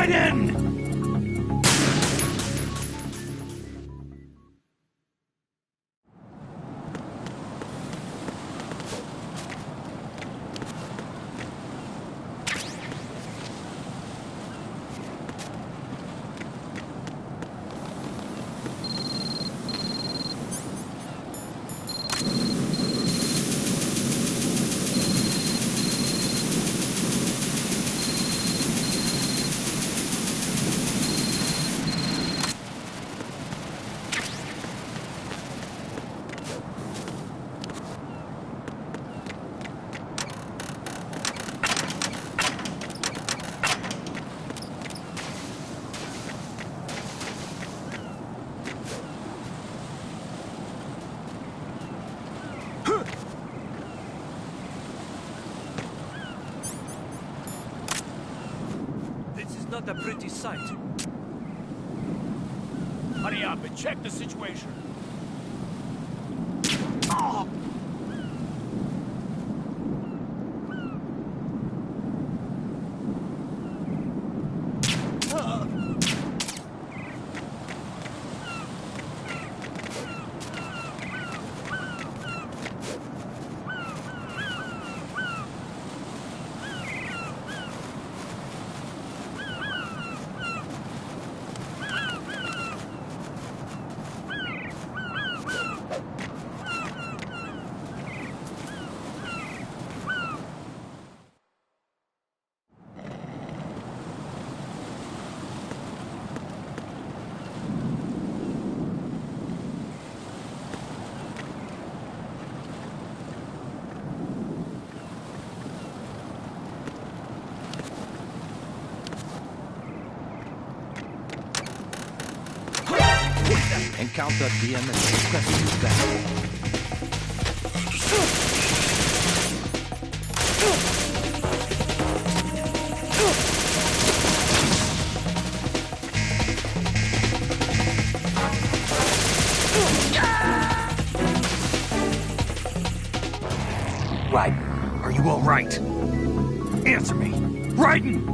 right in! Not a pretty sight. Hurry up and check the situation. Encounter DMS. Press back. Raiden, are you all right? Answer me. Raiden!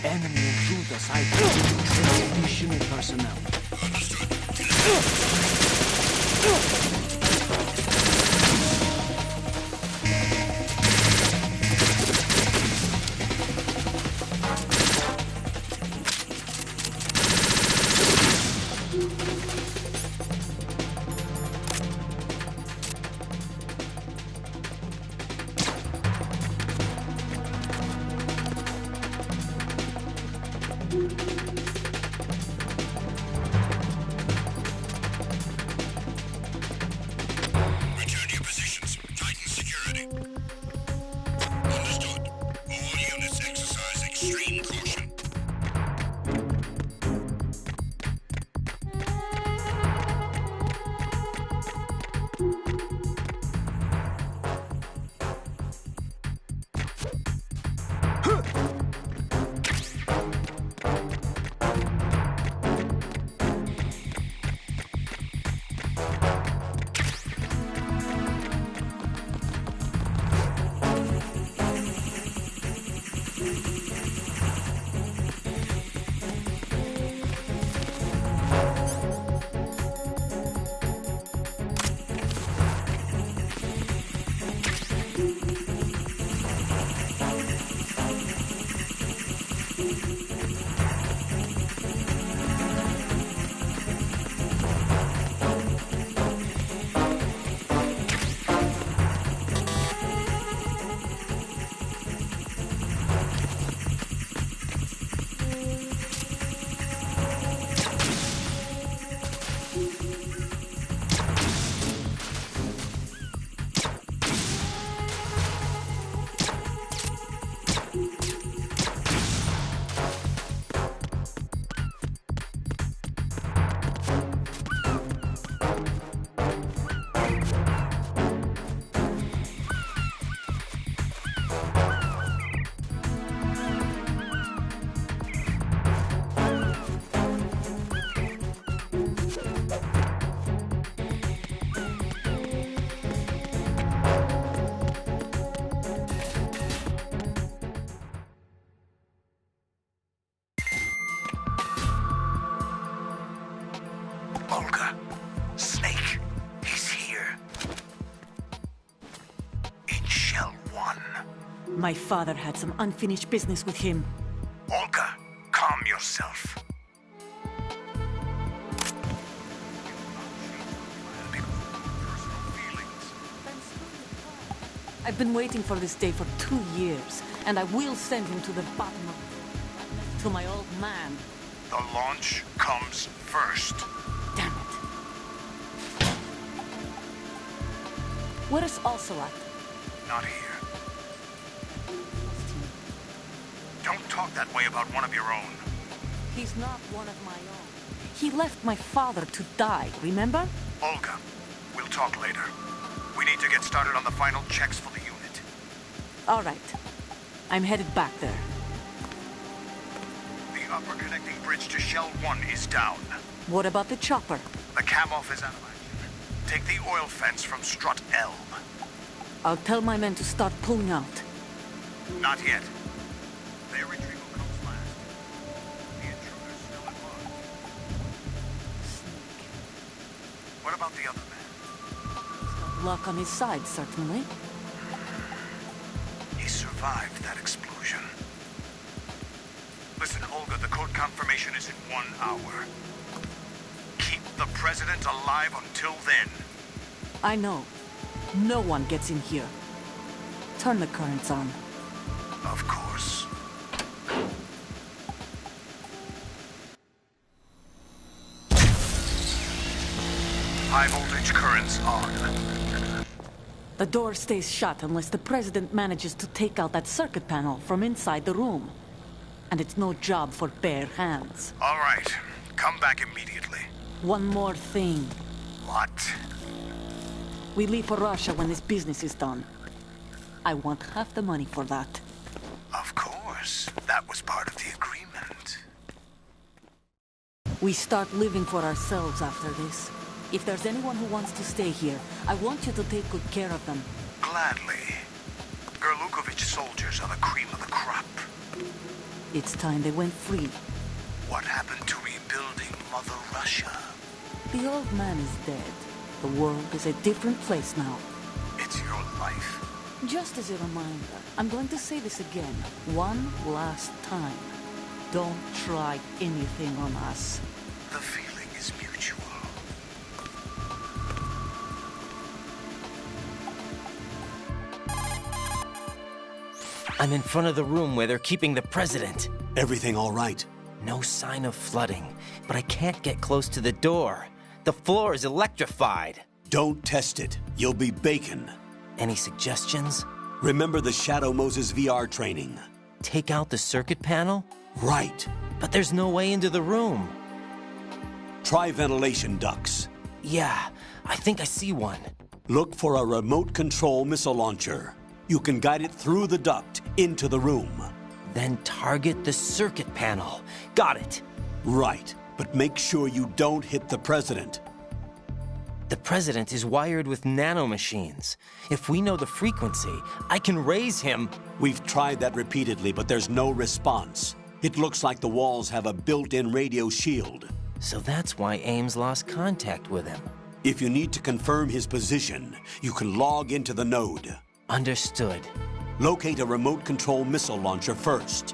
Enemy intruder site. Trace additional personnel. My father had some unfinished business with him. Olga, calm yourself. I've been waiting for this day for 2 years, and I will send him to the bottom of... to my old man. The launch comes first. Damn it. Where is Ocelot? Not here. Don't talk that way about one of your own. He's not one of my own. He left my father to die, remember? Olga, we'll talk later. We need to get started on the final checks for the unit. All right. I'm headed back there. The upper connecting bridge to Shell 1 is down. What about the chopper? The cam-off is out of action. Take the oil fence from strut L. I'll tell my men to start pulling out. Not yet. Their retrieval comes last. The intruder's still at large. Snake. What about the other man? He's got luck on his side, certainly. He survived that explosion. Listen, Olga, the code confirmation is in 1 hour. Keep the president alive until then. I know. No one gets in here. Turn the currents on. Of course. High voltage currents on. The door stays shut unless the president manages to take out that circuit panel from inside the room. And it's no job for bare hands. All right. Come back immediately. One more thing. What? We leave for Russia when this business is done. I want half the money for that. Of course. That was part of the agreement. We start living for ourselves after this. If there's anyone who wants to stay here, I want you to take good care of them. Gladly. Gerlukovich soldiers are the cream of the crop. It's time they went free. What happened to rebuilding Mother Russia? The old man is dead. The world is a different place now. It's your life. Just as a reminder, I'm going to say this again, one last time. Don't try anything on us. The feeling is mutual. I'm in front of the room where they're keeping the president. Everything all right? No sign of flooding, but I can't get close to the door. The floor is electrified. Don't test it. You'll be bacon. Any suggestions? Remember the Shadow Moses VR training? Take out the circuit panel? Right. But there's no way into the room. Try ventilation ducts. Yeah, I think I see one. Look for a remote control missile launcher. You can guide it through the duct into the room. Then target the circuit panel. Got it. Right, but make sure you don't hit the president. The president is wired with nanomachines. If we know the frequency, I can raise him. We've tried that repeatedly, but there's no response. It looks like the walls have a built-in radio shield. So that's why Ames lost contact with him. If you need to confirm his position, you can log into the node. Understood. Locate a remote control missile launcher first.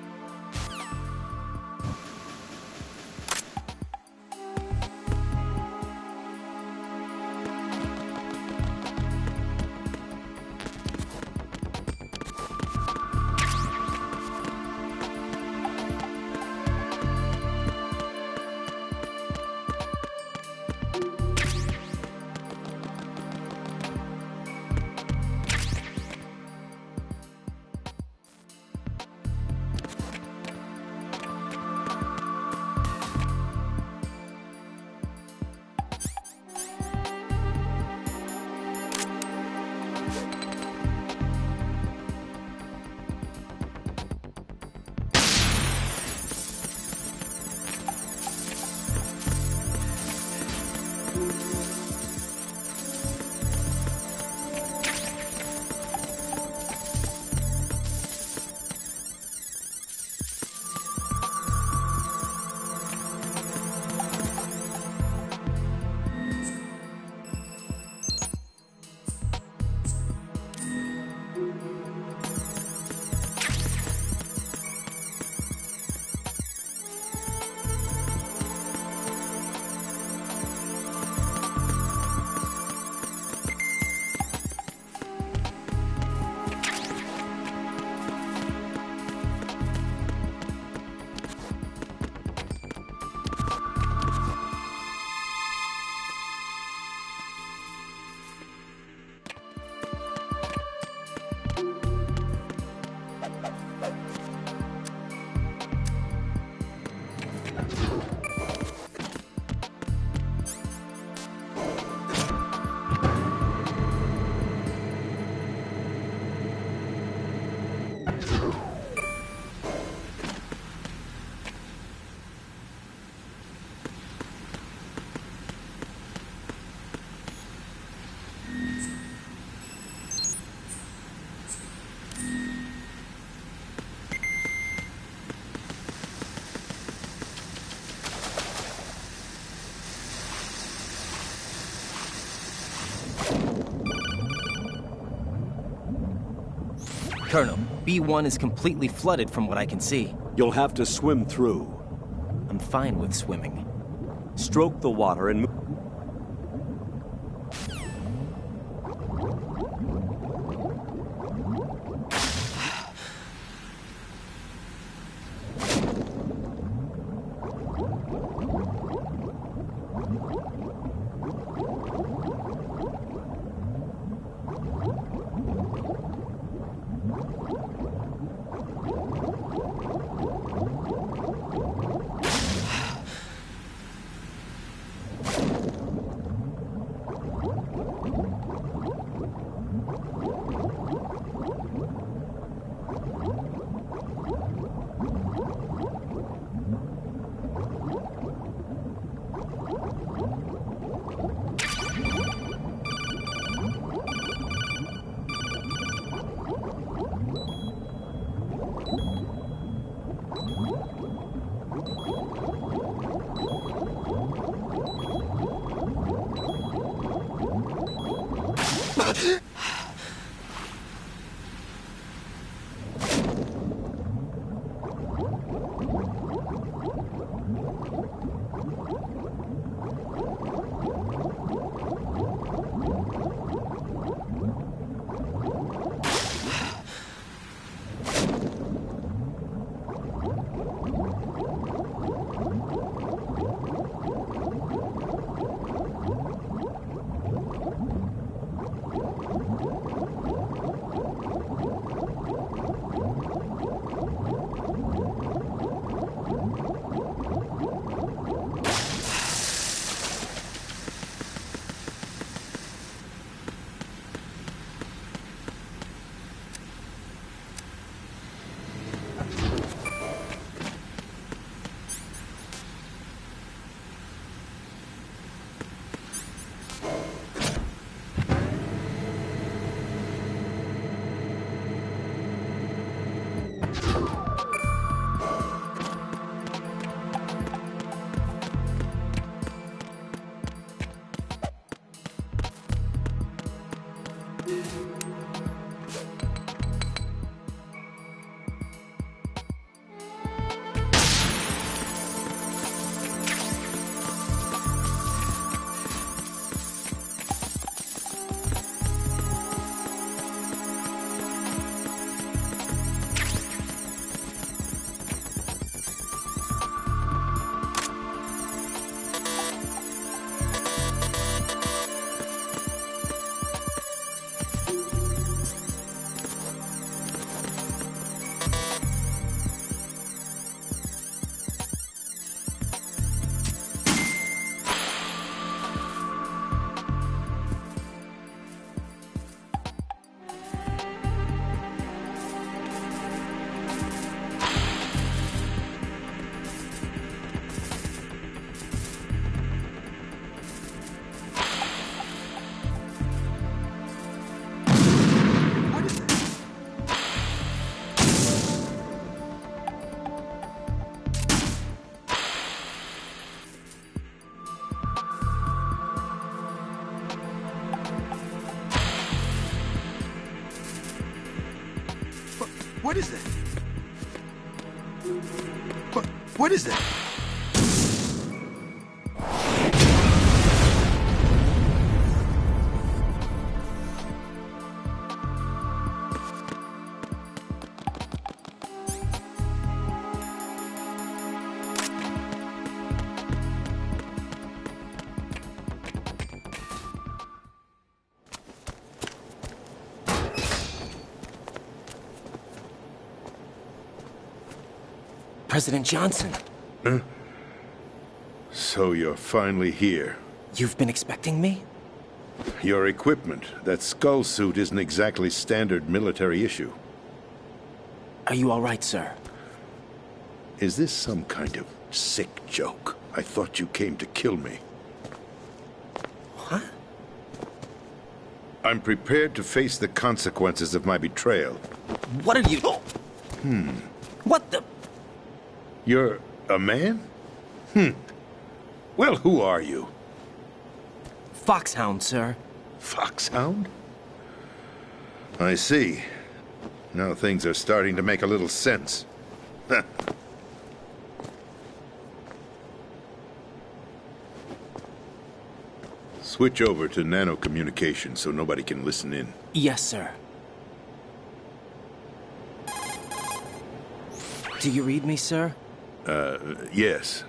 Colonel, B1 is completely flooded from what I can see. You'll have to swim through. I'm fine with swimming. Stroke the water and... What is that? What is that? President Johnson. Huh? So you're finally here. You've been expecting me? Your equipment, that skull suit, isn't exactly standard military issue. Are you all right, sir? Is this some kind of sick joke? I thought you came to kill me. What? I'm prepared to face the consequences of my betrayal. What are you... What the... You're a man? Well, who are you? Foxhound, sir. Foxhound? I see. Now things are starting to make a little sense. Huh. Switch over to nano communication so nobody can listen in. Yes, sir. Do you read me, sir? Yes.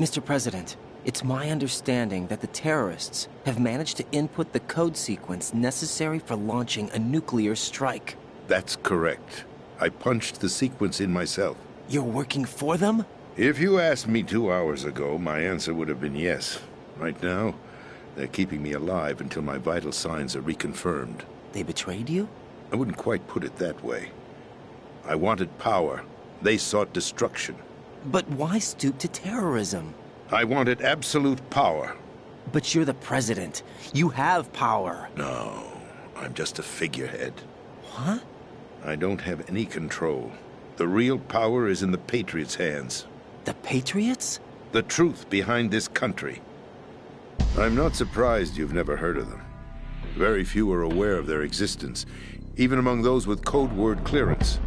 Mr. President, it's my understanding that the terrorists have managed to input the code sequence necessary for launching a nuclear strike. That's correct. I punched the sequence in myself. You're working for them? If you asked me 2 hours ago, my answer would have been yes. Right now, they're keeping me alive until my vital signs are reconfirmed. They betrayed you? I wouldn't quite put it that way. I wanted power. They sought destruction. But why stoop to terrorism? I wanted absolute power. But you're the president. You have power. No, I'm just a figurehead. What? I don't have any control. The real power is in the Patriots' hands. The Patriots? The truth behind this country. I'm not surprised you've never heard of them. Very few are aware of their existence, even among those with code word clearance.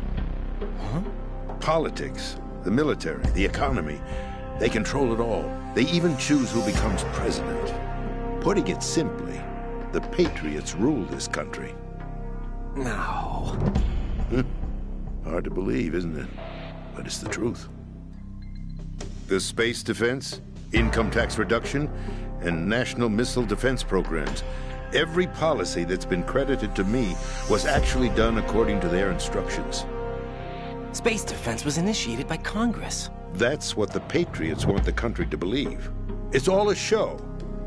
Huh? Politics, the military, the economy, they control it all. They even choose who becomes president. Putting it simply, the Patriots rule this country. No. Hard to believe, isn't it? But it's the truth. The space defense, income tax reduction, and national missile defense programs. Every policy that's been credited to me was actually done according to their instructions. Space defense was initiated by Congress. That's what the Patriots want the country to believe. It's all a show.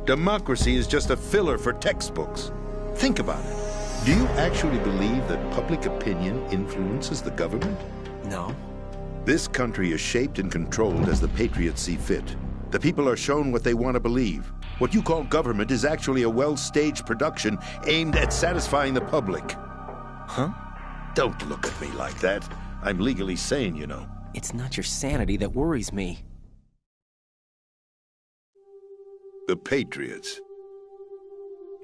Democracy is just a filler for textbooks. Think about it. Do you actually believe that public opinion influences the government? No. This country is shaped and controlled as the Patriots see fit. The people are shown what they want to believe. What you call government is actually a well-staged production aimed at satisfying the public. Huh? Don't look at me like that. I'm legally sane, you know. It's not your sanity that worries me. The Patriots.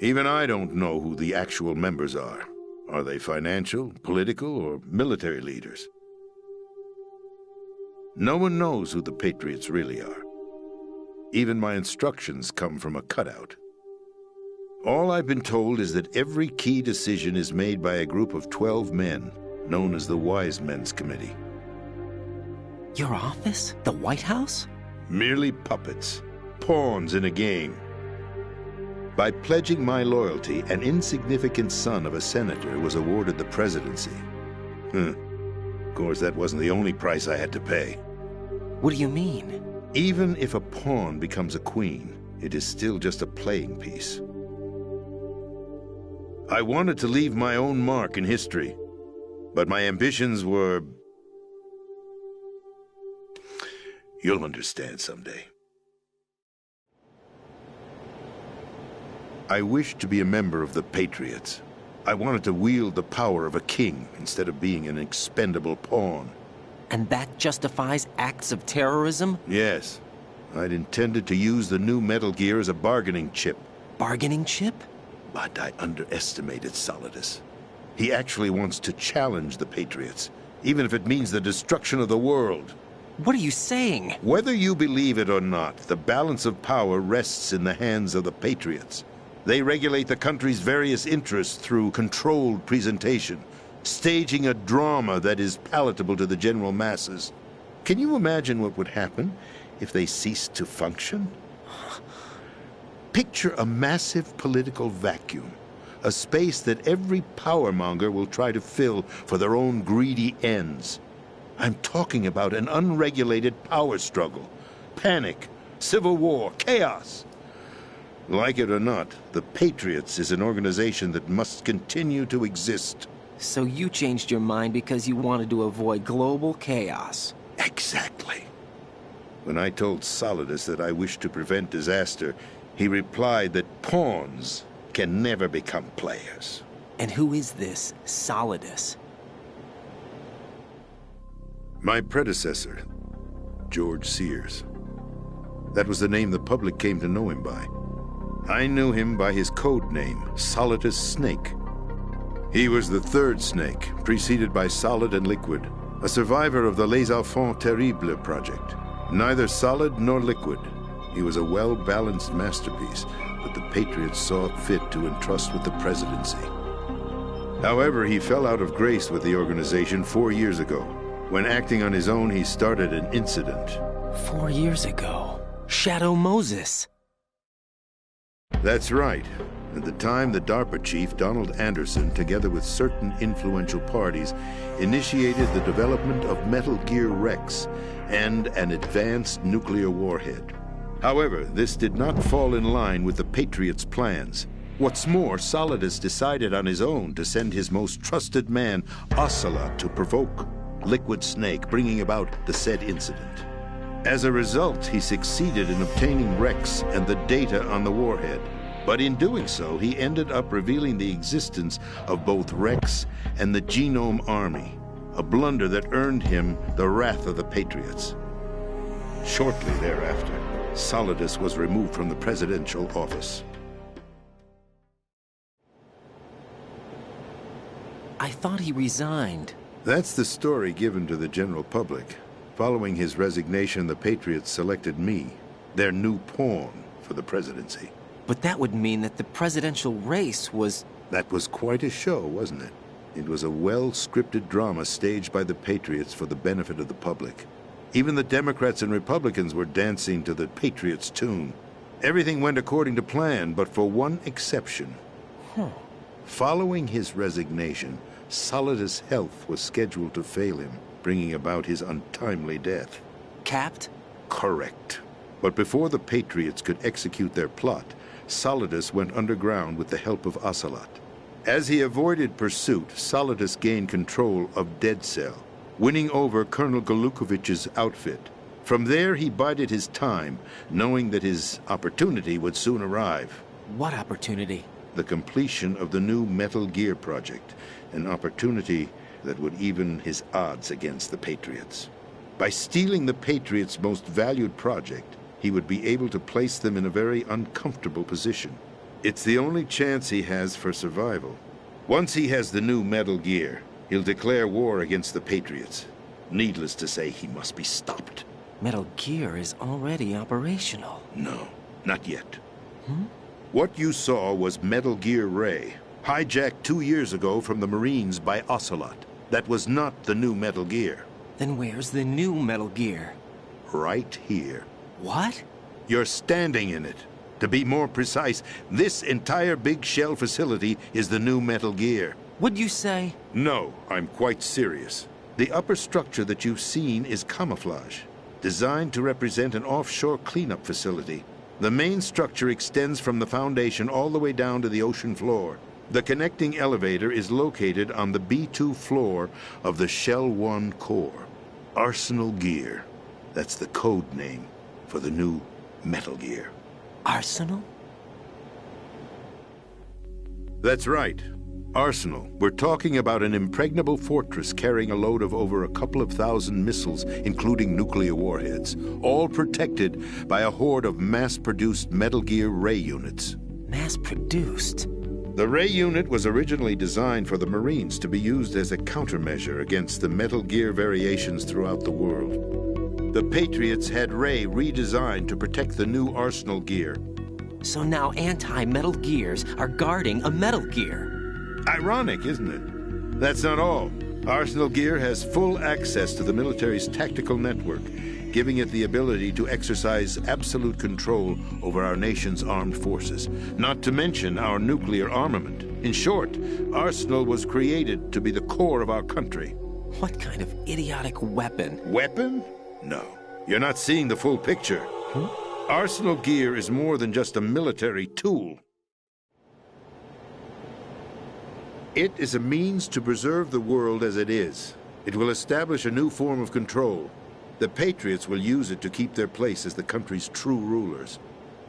Even I don't know who the actual members are. Are they financial, political, or military leaders? No one knows who the Patriots really are. Even my instructions come from a cutout. All I've been told is that every key decision is made by a group of 12 men, known as the Wise Men's Committee. Your office? The White House? Merely puppets, pawns in a game. By pledging my loyalty, an insignificant son of a senator was awarded the presidency. Of course, that wasn't the only price I had to pay. What do you mean? Even if a pawn becomes a queen, it is still just a playing piece. I wanted to leave my own mark in history, but my ambitions were... You'll understand someday. I wished to be a member of the Patriots. I wanted to wield the power of a king instead of being an expendable pawn. And that justifies acts of terrorism? Yes. I'd intended to use the new Metal Gear as a bargaining chip. Bargaining chip? But I underestimated Solidus. He actually wants to challenge the Patriots, even if it means the destruction of the world. What are you saying? Whether you believe it or not, the balance of power rests in the hands of the Patriots. They regulate the country's various interests through controlled presentation, staging a drama that is palatable to the general masses. Can you imagine what would happen if they ceased to function? Picture a massive political vacuum, a space that every powermonger will try to fill for their own greedy ends. I'm talking about an unregulated power struggle, panic, civil war, chaos. Like it or not, the Patriots is an organization that must continue to exist. So you changed your mind because you wanted to avoid global chaos. Exactly. When I told Solidus that I wished to prevent disaster, he replied that pawns can never become players. And who is this Solidus? My predecessor, George Sears. That was the name the public came to know him by. I knew him by his code name, Solidus Snake. He was the third snake, preceded by Solid and Liquid, a survivor of the Les Enfants Terribles project. Neither Solid nor Liquid, he was a well-balanced masterpiece that the Patriots saw fit to entrust with the presidency. However, he fell out of grace with the organization 4 years ago. When acting on his own, he started an incident. 4 years ago. Shadow Moses. That's right. At the time, the DARPA chief, Donald Anderson, together with certain influential parties, initiated the development of Metal Gear Rex and an advanced nuclear warhead. However, this did not fall in line with the Patriots' plans. What's more, Solidus decided on his own to send his most trusted man, Ocelot, to provoke Liquid Snake, bringing about the said incident. As a result, he succeeded in obtaining Rex and the data on the warhead. But in doing so, he ended up revealing the existence of both Rex and the Genome Army, a blunder that earned him the wrath of the Patriots. Shortly thereafter, Solidus was removed from the presidential office. I thought he resigned. That's the story given to the general public. Following his resignation, the Patriots selected me, their new pawn, for the presidency. But that would mean that the presidential race was... That was quite a show, wasn't it? It was a well-scripted drama staged by the Patriots for the benefit of the public. Even the Democrats and Republicans were dancing to the Patriots' tune. Everything went according to plan, but for one exception. Following his resignation, Solidus' health was scheduled to fail him, bringing about his untimely death. Capped? Correct. But before the Patriots could execute their plot, Solidus went underground with the help of Ocelot. As he avoided pursuit, Solidus gained control of Dead Cell, winning over Colonel Golukovich's outfit. From there, he bided his time, knowing that his opportunity would soon arrive. What opportunity? The completion of the new Metal Gear project, an opportunity that would even his odds against the Patriots. By stealing the Patriots' most valued project, he would be able to place them in a very uncomfortable position. It's the only chance he has for survival. Once he has the new Metal Gear, he'll declare war against the Patriots. Needless to say, he must be stopped. Metal Gear is already operational. No, not yet. What you saw was Metal Gear Ray, hijacked 2 years ago from the Marines by Ocelot. That was not the new Metal Gear. Then where's the new Metal Gear? Right here. What? You're standing in it. To be more precise, this entire big shell facility is the new Metal Gear. What'd you say? No, I'm quite serious. The upper structure that you've seen is camouflage, designed to represent an offshore cleanup facility. The main structure extends from the foundation all the way down to the ocean floor. The connecting elevator is located on the B2 floor of the Shell 1 core. Arsenal Gear. That's the code name for the new Metal Gear. Arsenal? That's right. Arsenal. We're talking about an impregnable fortress carrying a load of over a couple of thousand missiles, including nuclear warheads, all protected by a horde of mass-produced Metal Gear Ray units. Mass-produced? The Ray unit was originally designed for the Marines to be used as a countermeasure against the Metal Gear variations throughout the world. The Patriots had Ray redesigned to protect the new Arsenal Gear. So now anti-Metal Gears are guarding a Metal Gear. Ironic, isn't it? That's not all. Arsenal Gear has full access to the military's tactical network, giving it the ability to exercise absolute control over our nation's armed forces, not to mention our nuclear armament. In short, Arsenal was created to be the core of our country. What kind of idiotic weapon? Weapon? No. You're not seeing the full picture. Arsenal Gear is more than just a military tool. It is a means to preserve the world as it is. It will establish a new form of control. The Patriots will use it to keep their place as the country's true rulers.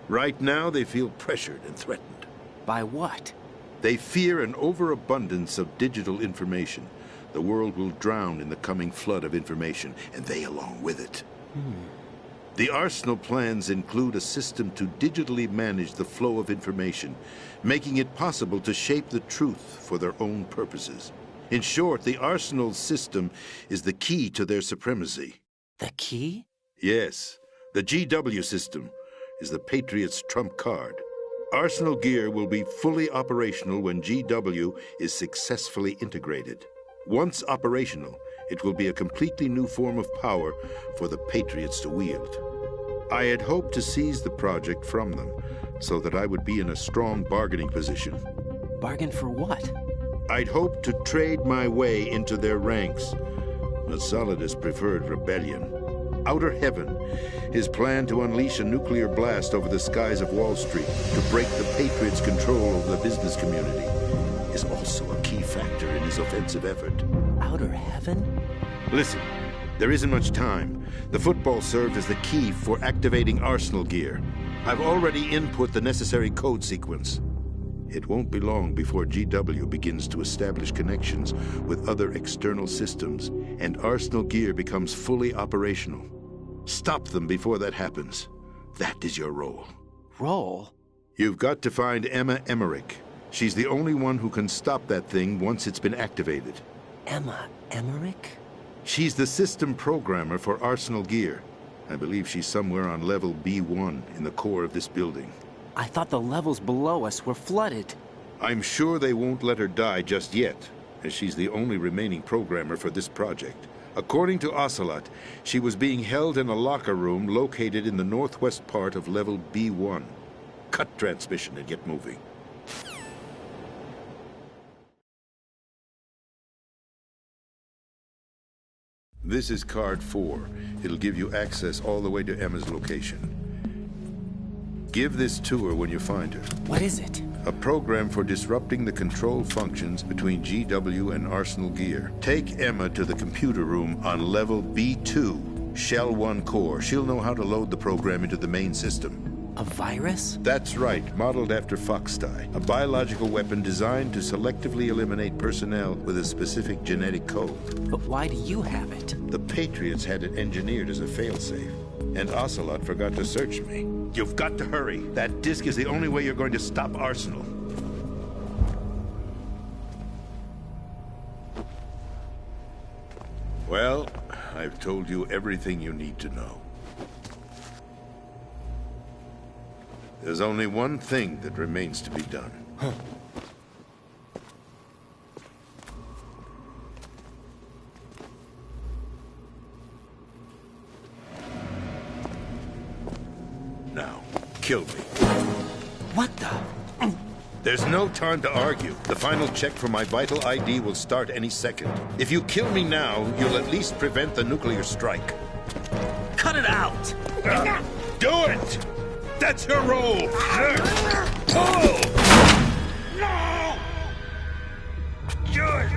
Right now, they feel pressured and threatened. By what? They fear an overabundance of digital information. The world will drown in the coming flood of information, and they along with it. The Arsenal plans include a system to digitally manage the flow of information, making it possible to shape the truth for their own purposes. In short, the Arsenal system is the key to their supremacy. The key? Yes, the GW system is the Patriots' trump card. Arsenal gear will be fully operational when GW is successfully integrated. Once operational, it will be a completely new form of power for the Patriots to wield. I had hoped to seize the project from them so that I would be in a strong bargaining position. Bargain for what? I'd hoped to trade my way into their ranks, but Solidus preferred rebellion. Outer Heaven, his plan to unleash a nuclear blast over the skies of Wall Street to break the Patriots' control over the business community, is also a key factor in his offensive effort. Outer Heaven? Listen, there isn't much time. The football serve as the key for activating Arsenal gear. I've already input the necessary code sequence. It won't be long before GW begins to establish connections with other external systems, and Arsenal gear becomes fully operational. Stop them before that happens. That is your role. Role? You've got to find Emma Emmerich. She's the only one who can stop that thing once it's been activated. Emma Emmerich? She's the system programmer for Arsenal gear. I believe she's somewhere on level B1 in the core of this building. I thought the levels below us were flooded. I'm sure they won't let her die just yet, as she's the only remaining programmer for this project. According to Ocelot, she was being held in a locker room located in the northwest part of level B1. Cut transmission and get moving. This is card 4. It'll give you access all the way to Emma's location. Give this to her when you find her. What is it? A program for disrupting the control functions between GW and Arsenal gear. Take Emma to the computer room on level B2, Shell 1 core. She'll know how to load the program into the main system. A virus? That's right, modeled after Foxdie, a biological weapon designed to selectively eliminate personnel with a specific genetic code. But why do you have it? The Patriots had it engineered as a failsafe, and Ocelot forgot to search me. You've got to hurry. That disk is the only way you're going to stop Arsenal. Well, I've told you everything you need to know. There's only one thing that remains to be done. Now, kill me. What the? There's no time to argue. The final check for my vital ID will start any second. If you kill me now, you'll at least prevent the nuclear strike. Cut it out! Do it! That's your role! Pull! No! Good!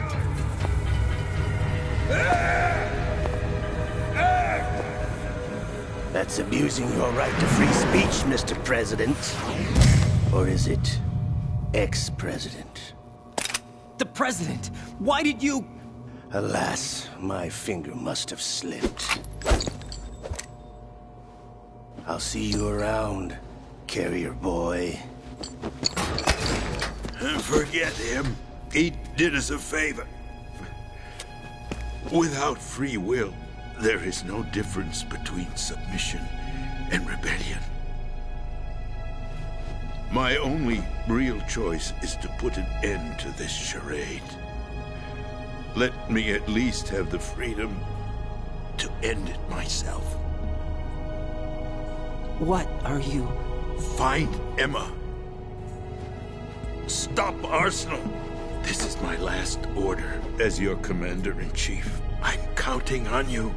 That's abusing your right to free speech, Mr. President. Or is it ex-president? The president! Why did you... Alas, my finger must have slipped. I'll see you around, carrier boy. Forget him. He did us a favor. Without free will, there is no difference between submission and rebellion. My only real choice is to put an end to this charade. Let me at least have the freedom to end it myself. What are you... Find Emma. Stop Arsenal. This is my last order as your commander-in-chief. I'm counting on you.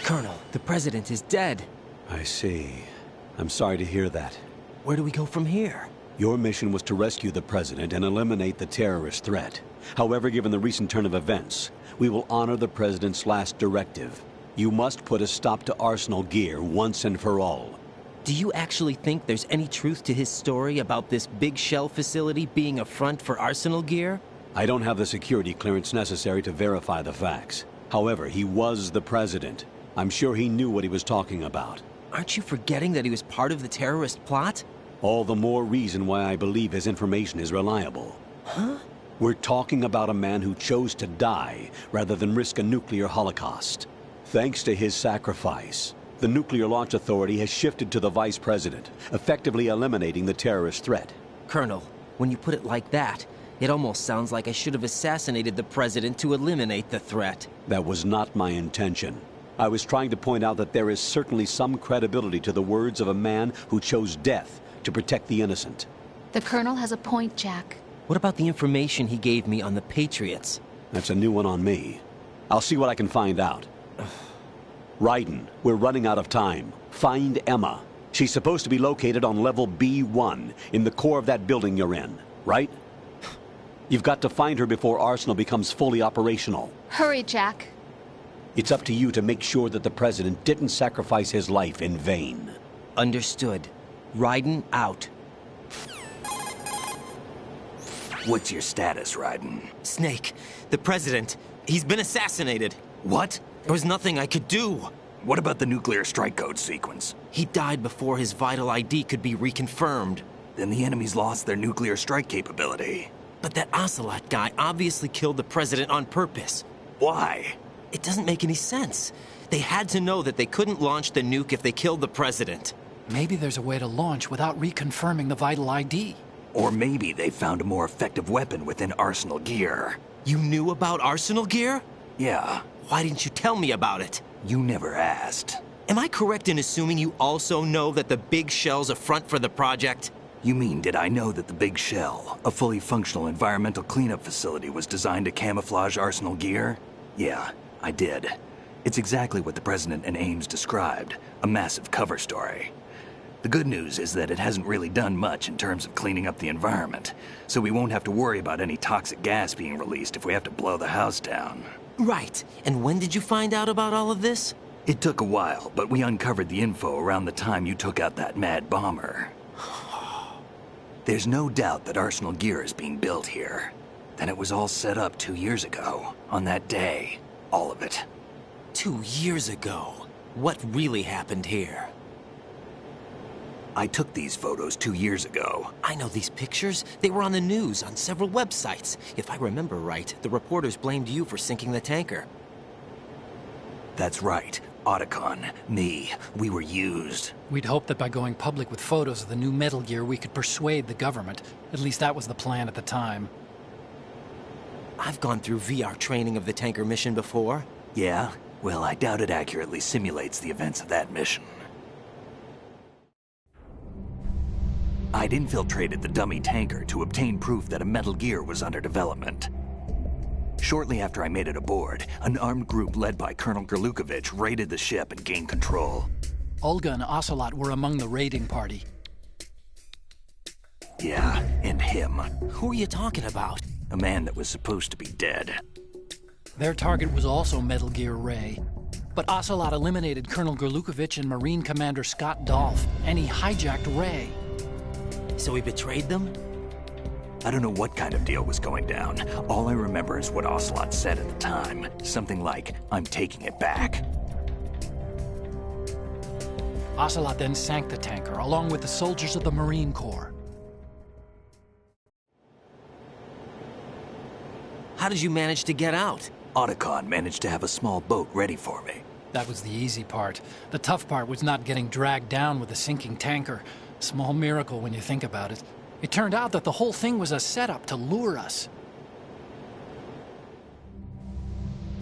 Colonel, the president is dead. I see. I'm sorry to hear that. Where do we go from here? Your mission was to rescue the President and eliminate the terrorist threat. However, given the recent turn of events, we will honor the President's last directive. You must put a stop to Arsenal Gear once and for all. Do you actually think there's any truth to his story about this big shell facility being a front for Arsenal Gear? I don't have the security clearance necessary to verify the facts. However, he was the President. I'm sure he knew what he was talking about. Aren't you forgetting that he was part of the terrorist plot? All the more reason why I believe his information is reliable. Huh? We're talking about a man who chose to die rather than risk a nuclear holocaust. Thanks to his sacrifice, the Nuclear Launch Authority has shifted to the Vice President, effectively eliminating the terrorist threat. Colonel, when you put it like that, it almost sounds like I should have assassinated the President to eliminate the threat. That was not my intention. I was trying to point out that there is certainly some credibility to the words of a man who chose death to protect the innocent. The Colonel has a point, Jack. What about the information he gave me on the Patriots? That's a new one on me. I'll see what I can find out. Raiden, we're running out of time. Find Emma. She's supposed to be located on level B1, in the core of that building you're in, right? You've got to find her before Arsenal becomes fully operational. Hurry, Jack. It's up to you to make sure that the President didn't sacrifice his life in vain. Understood. Raiden out. What's your status, Raiden? Snake, the President, he's been assassinated. What? There was nothing I could do. What about the nuclear strike code sequence? He died before his vital ID could be reconfirmed. Then the enemy's lost their nuclear strike capability. But that Ocelot guy obviously killed the President on purpose. Why? It doesn't make any sense. They had to know that they couldn't launch the nuke if they killed the President. Maybe there's a way to launch without reconfirming the vital ID. Or maybe they found a more effective weapon within Arsenal Gear. You knew about Arsenal Gear? Yeah. Why didn't you tell me about it? You never asked. Am I correct in assuming you also know that the Big Shell's a front for the project? You mean, did I know that the Big Shell, a fully functional environmental cleanup facility, was designed to camouflage Arsenal Gear? Yeah, I did. It's exactly what the President and Ames described, a massive cover story. The good news is that it hasn't really done much in terms of cleaning up the environment, so we won't have to worry about any toxic gas being released if we have to blow the house down. Right. And when did you find out about all of this? It took a while, but we uncovered the info around the time you took out that mad bomber. There's no doubt that Arsenal Gear is being built here. Then it was all set up 2 years ago, on that day. All of it. 2 years ago? What really happened here? I took these photos 2 years ago. I know these pictures. They were on the news, on several websites. If I remember right, the reporters blamed you for sinking the tanker. That's right. Otacon, me, we were used. We'd hoped that by going public with photos of the new Metal Gear, we could persuade the government. At least that was the plan at the time. I've gone through VR training of the tanker mission before. Yeah? Well, I doubt it accurately simulates the events of that mission. I'd infiltrated the dummy tanker to obtain proof that a Metal Gear was under development. Shortly after I made it aboard, an armed group led by Colonel Gerlukovich raided the ship and gained control. Olga and Ocelot were among the raiding party. Yeah, and him. Who are you talking about? A man that was supposed to be dead. Their target was also Metal Gear Ray. But Ocelot eliminated Colonel Gerlukovich and Marine Commander Scott Dolph, and he hijacked Ray. So he betrayed them? I don't know what kind of deal was going down. All I remember is what Ocelot said at the time. Something like, "I'm taking it back." Ocelot then sank the tanker, along with the soldiers of the Marine Corps. How did you manage to get out? Otacon managed to have a small boat ready for me. That was the easy part. The tough part was not getting dragged down with a sinking tanker. Small miracle when you think about it. It turned out that the whole thing was a setup to lure us.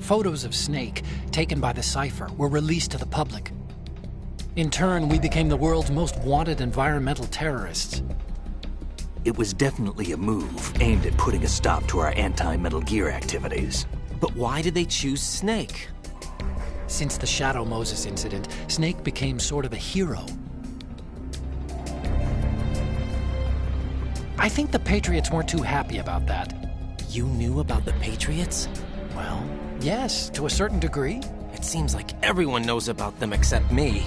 Photos of Snake, taken by the Cypher, were released to the public. In turn, we became the world's most wanted environmental terrorists. It was definitely a move aimed at putting a stop to our anti-Metal Gear activities. But why did they choose Snake? Since the Shadow Moses incident, Snake became sort of a hero. I think the Patriots weren't too happy about that. You knew about the Patriots? Well, yes, to a certain degree. It seems like everyone knows about them except me.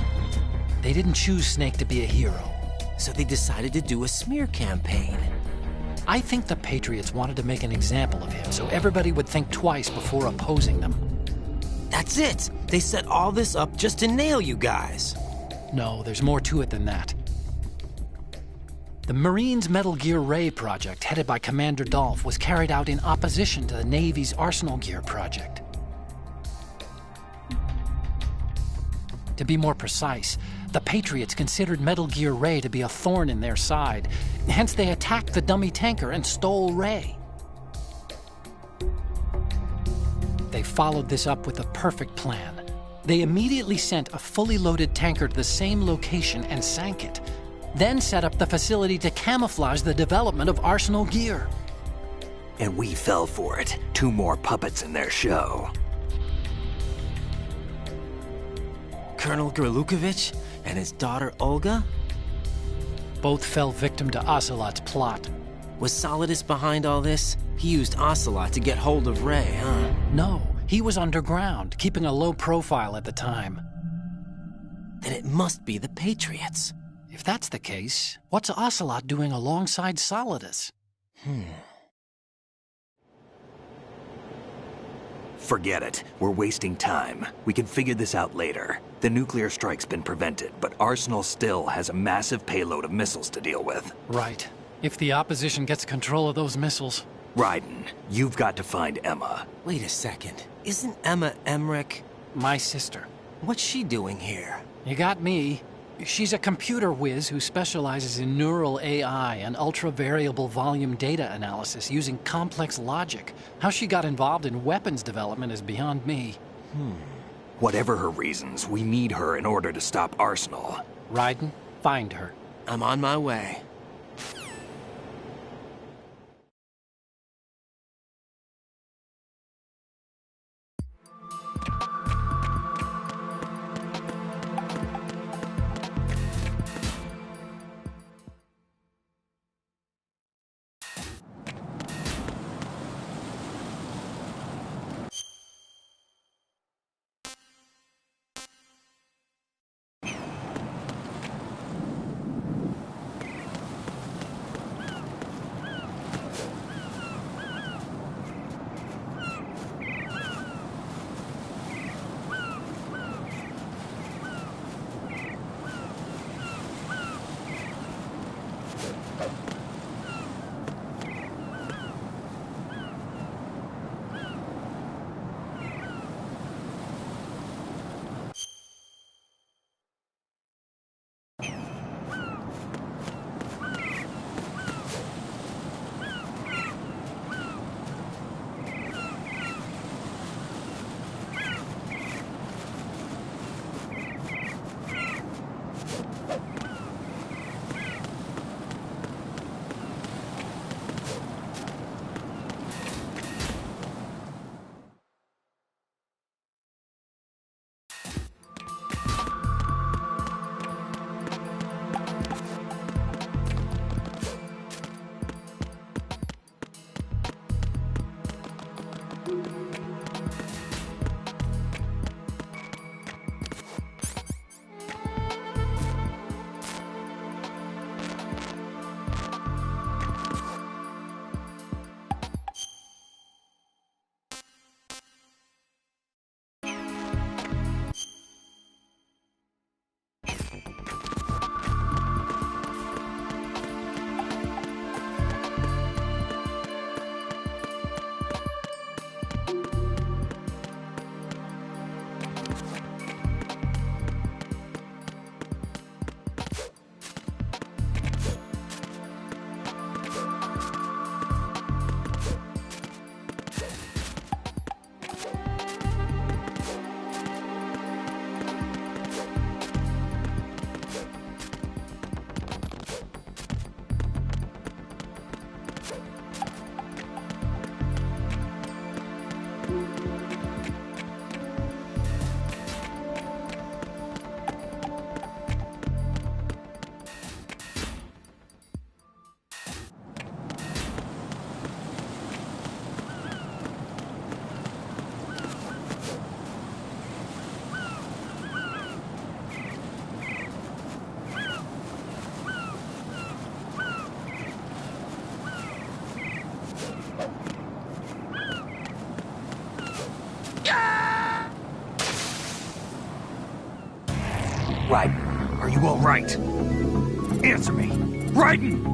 They didn't choose Snake to be a hero. So they decided to do a smear campaign. I think the Patriots wanted to make an example of him so everybody would think twice before opposing them. That's it! They set all this up just to nail you guys. No, there's more to it than that. The Marines' Metal Gear Ray project, headed by Commander Dolph, was carried out in opposition to the Navy's Arsenal Gear project. To be more precise, the Patriots considered Metal Gear Ray to be a thorn in their side. Hence, they attacked the dummy tanker and stole Ray. They followed this up with a perfect plan. They immediately sent a fully loaded tanker to the same location and sank it. Then set up the facility to camouflage the development of Arsenal Gear. And we fell for it. 2 more puppets in their show. Colonel Gerlukovich and his daughter Olga? Both fell victim to Ocelot's plot. Was Solidus behind all this? He used Ocelot to get hold of Ray, huh? No, he was underground, keeping a low profile at the time. Then it must be the Patriots. If that's the case, what's Ocelot doing alongside Solidus? Forget it. We're wasting time. We can figure this out later. The nuclear strike's been prevented, but Arsenal still has a massive payload of missiles to deal with. Right. If the opposition gets control of those missiles... Raiden, you've got to find Emma. Wait a second. Isn't Emma Emmerich... My sister. What's she doing here? You got me. She's a computer whiz who specializes in neural AI and ultra-variable volume data analysis using complex logic. How she got involved in weapons development is beyond me. Whatever her reasons, we need her in order to stop Arsenal. Raiden, find her. I'm on my way. Are you all right? Answer me. Raiden!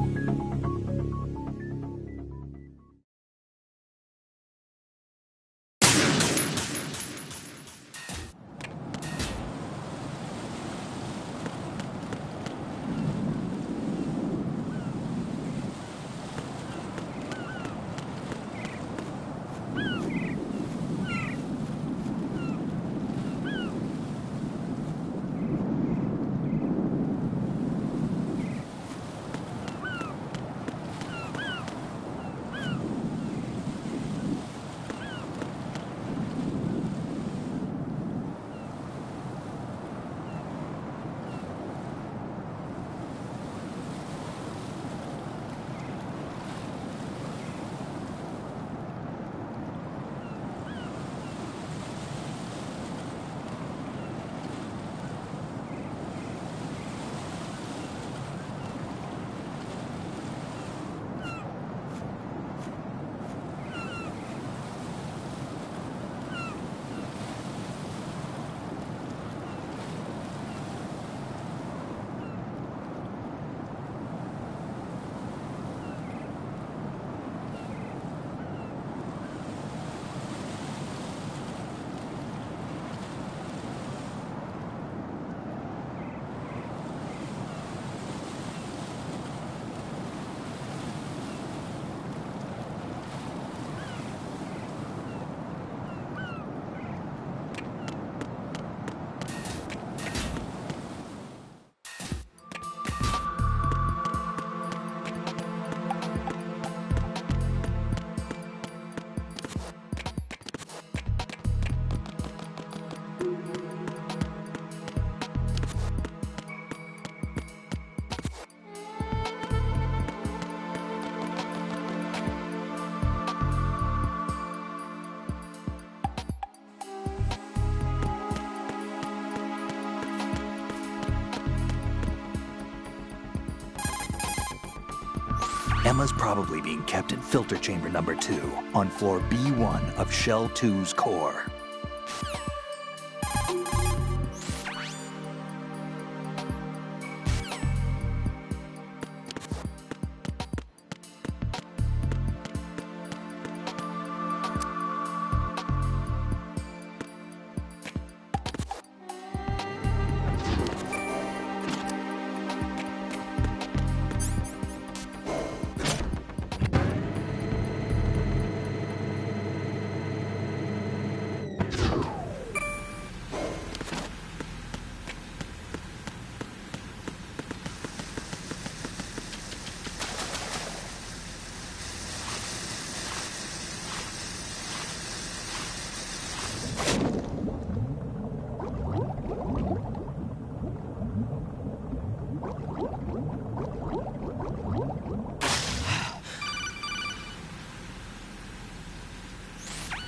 Emma's probably being kept in filter chamber number 2 on floor B1 of Shell 2's core.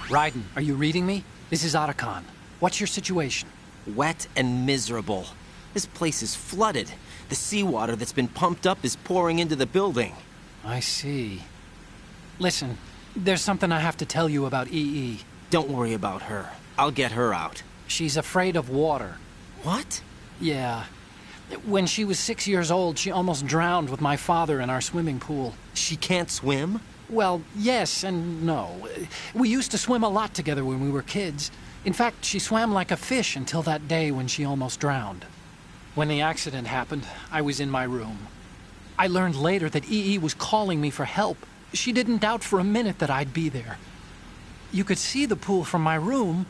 Raiden, are you reading me? This is Otacon. What's your situation? Wet and miserable. This place is flooded. The seawater that's been pumped up is pouring into the building. I see. Listen, there's something I have to tell you about EE. Don't worry about her. I'll get her out. She's afraid of water. What? Yeah. When she was 6 years old, she almost drowned with my father in our swimming pool. She can't swim? Well, yes and no. We used to swim a lot together when we were kids. In fact, she swam like a fish until that day when she almost drowned. When the accident happened, I was in my room. I learned later that EE was calling me for help. She didn't doubt for a minute that I'd be there. You could see the pool from my room,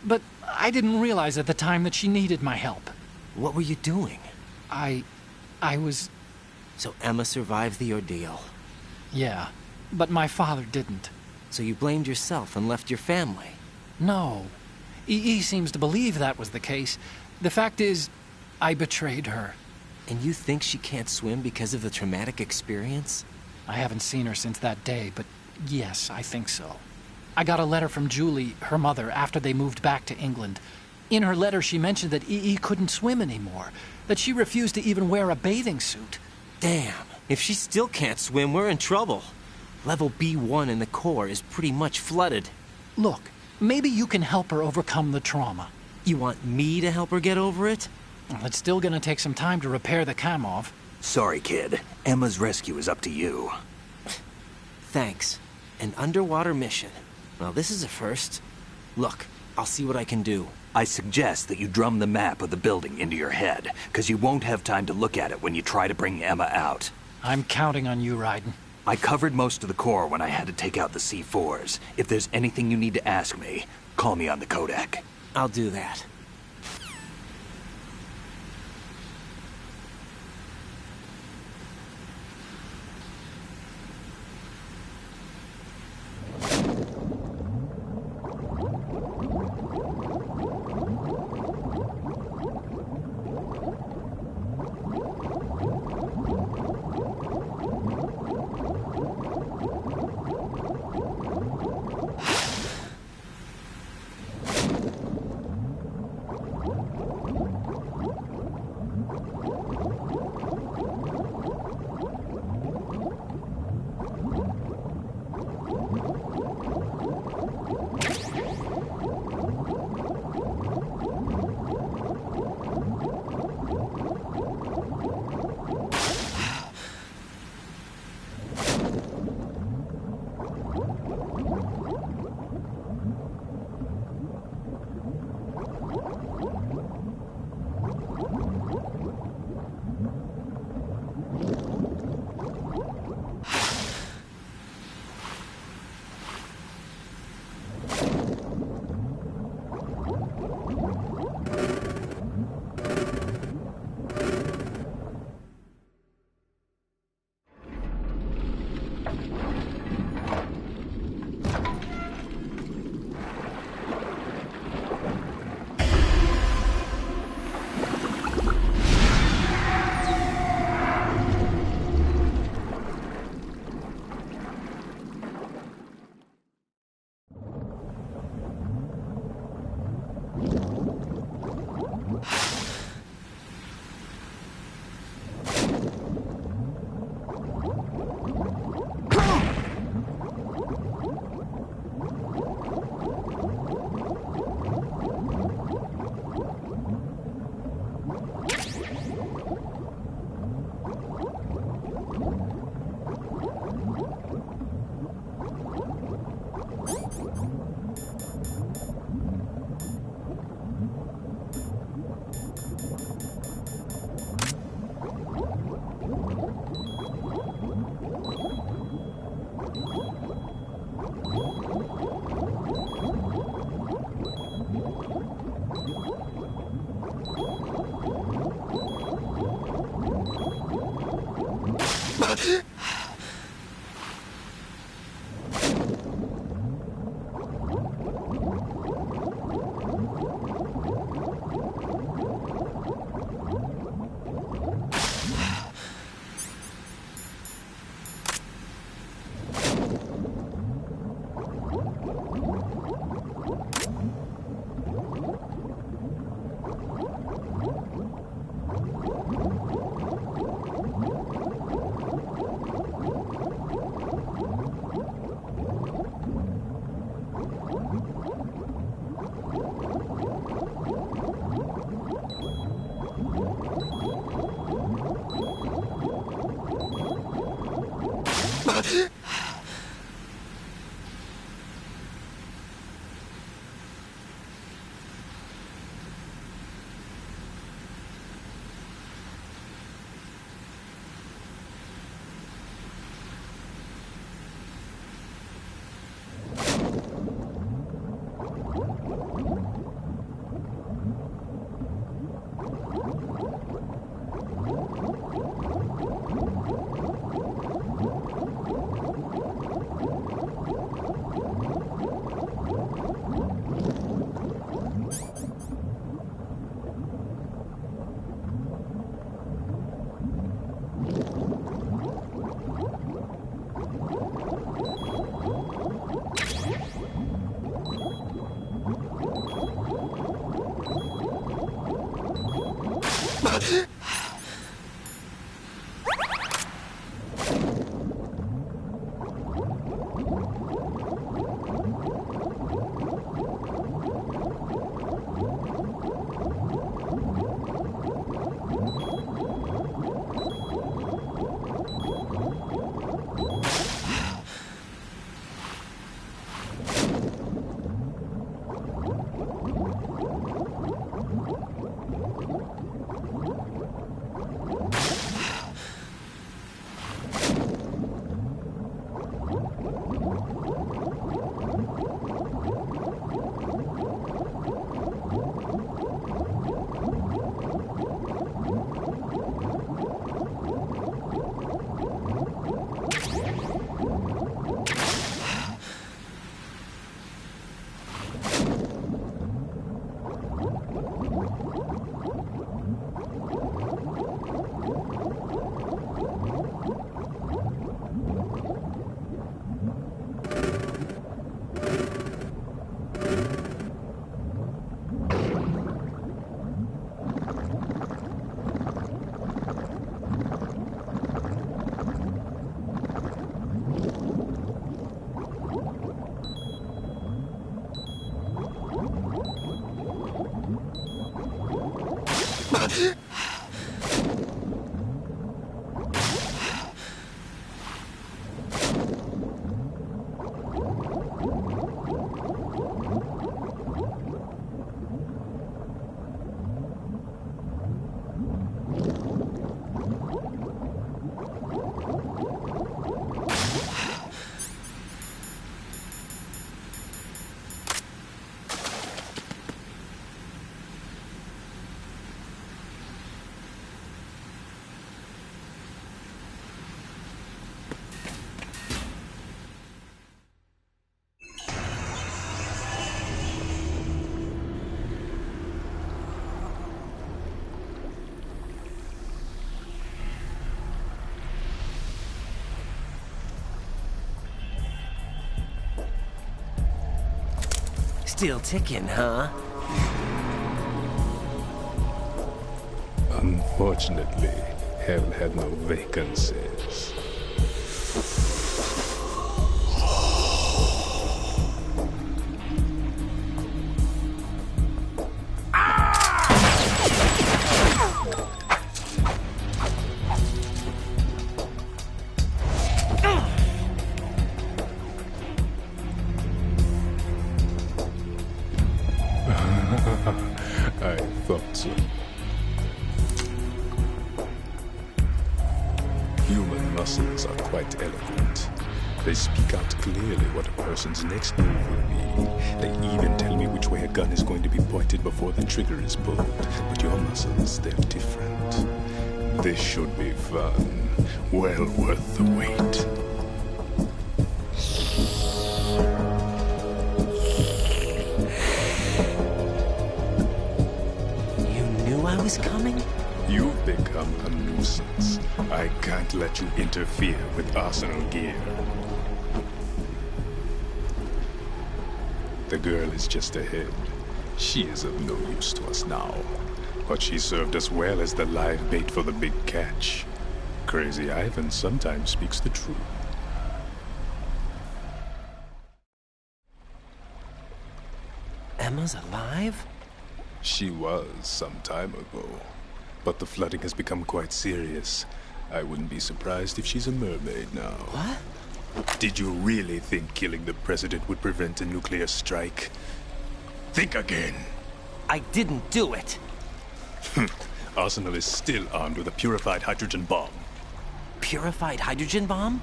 but I didn't realize at the time that she needed my help. What were you doing? I was... So Emma survived the ordeal. Yeah, but my father didn't. So you blamed yourself and left your family? No. EE seems to believe that was the case. The fact is, I betrayed her. And you think she can't swim because of the traumatic experience? I haven't seen her since that day, but yes, I think so. I got a letter from Julie, her mother, after they moved back to England. In her letter, she mentioned that EE couldn't swim anymore, that she refused to even wear a bathing suit. Damn, if she still can't swim, we're in trouble. Level B1 in the core is pretty much flooded. Look, maybe you can help her overcome the trauma. You want me to help her get over it? Well, it's still gonna take some time to repair the Kamov. Sorry, kid. Emma's rescue is up to you. Thanks. An underwater mission. Well, this is a first. Look, I'll see what I can do. I suggest that you drum the map of the building into your head, because you won't have time to look at it when you try to bring Emma out. I'm counting on you, Raiden. I covered most of the core when I had to take out the C4s. If there's anything you need to ask me, call me on the Kodak. I'll do that. Still ticking, huh? Unfortunately, hell had no vacancies. I thought so. Human muscles are quite eloquent. They speak out clearly what a person's next move will be. They even tell me which way a gun is going to be pointed before the trigger is pulled. But your muscles, they're different. This should be fun. Well worth the wait. I was coming? You've become a nuisance. I can't let you interfere with arsenal gear. The girl is just ahead. She is of no use to us now. But she served us well as the live bait for the big catch. Crazy Ivan sometimes speaks the truth. Emma's alive? She was some time ago. But the flooding has become quite serious. I wouldn't be surprised if she's a mermaid now. What? Did you really think killing the president would prevent a nuclear strike? Think again. I didn't do it. Arsenal is still armed with a purified hydrogen bomb. Purified hydrogen bomb?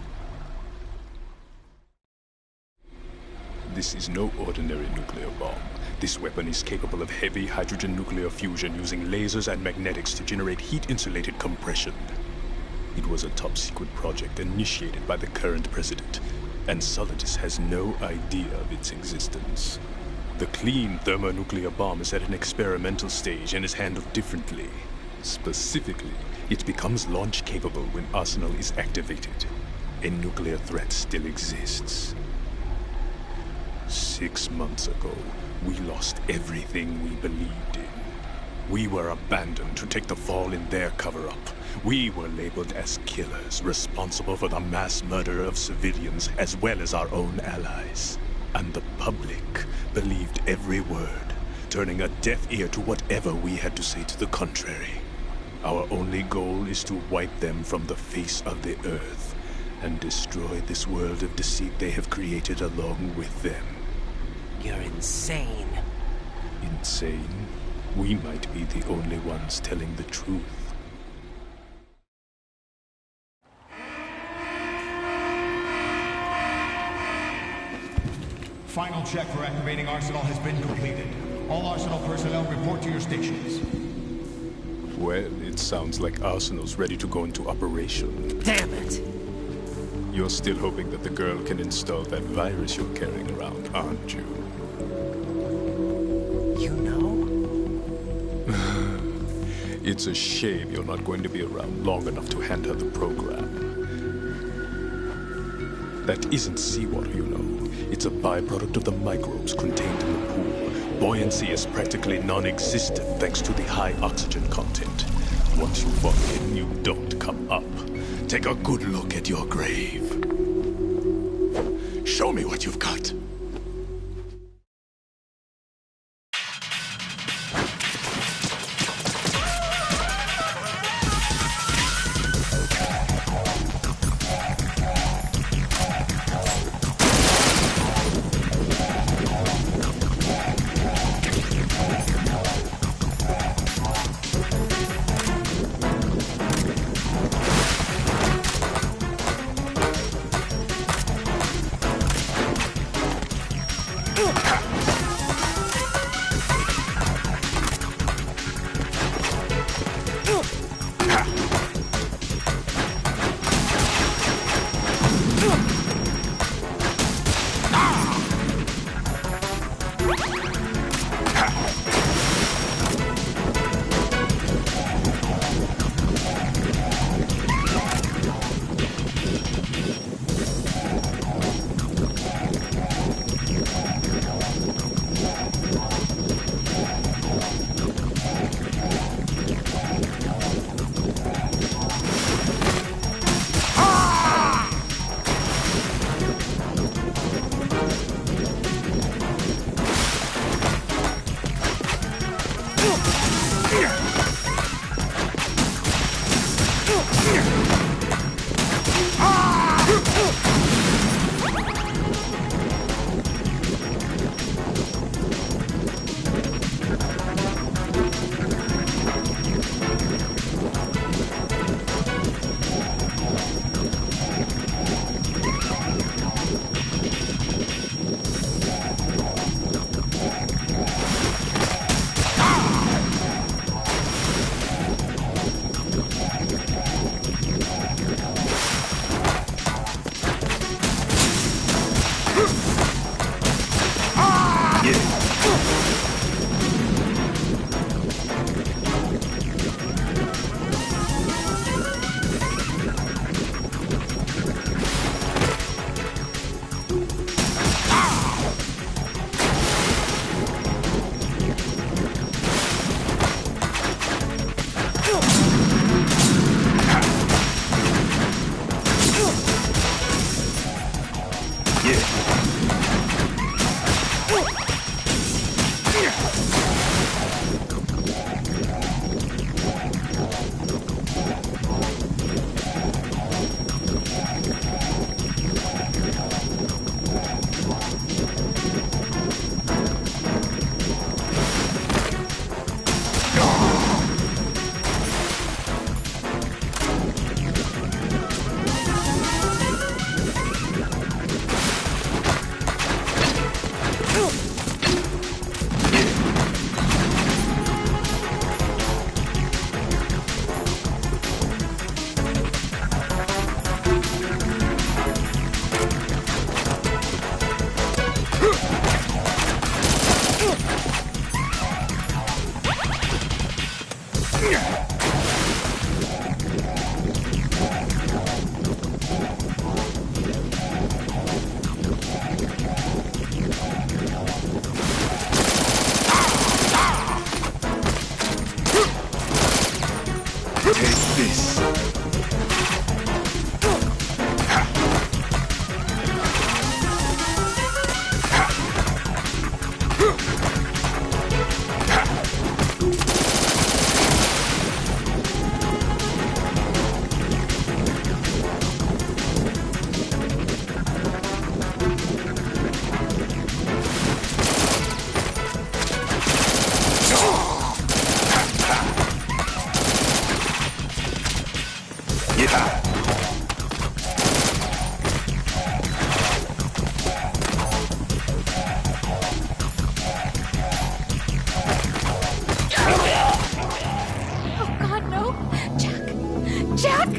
This is no ordinary nuclear bomb. This weapon is capable of heavy hydrogen nuclear fusion using lasers and magnetics to generate heat-insulated compression. It was a top-secret project initiated by the current president, and Solidus has no idea of its existence. The clean thermonuclear bomb is at an experimental stage and is handled differently. Specifically, it becomes launch-capable when Arsenal is activated. A nuclear threat still exists. 6 months ago, we lost everything we believed in. We were abandoned to take the fall in their cover-up. We were labeled as killers, responsible for the mass murder of civilians as well as our own allies. And the public believed every word, turning a deaf ear to whatever we had to say to the contrary. Our only goal is to wipe them from the face of the earth and destroy this world of deceit they have created along with them. You're insane. Insane? We might be the only ones telling the truth. Final check for activating Arsenal has been completed. All Arsenal personnel report to your stations. Well, it sounds like Arsenal's ready to go into operation. Damn it! You're still hoping that the girl can install that virus you're carrying around, aren't you? You know? It's a shame you're not going to be around long enough to hand her the program. That isn't seawater, you know. It's a byproduct of the microbes contained in the pool. Buoyancy is practically non-existent thanks to the high oxygen content. Once you fall in, you don't come up. Take a good look at your grave. Show me what you've got. this. Oh God, no! Jack! Jack!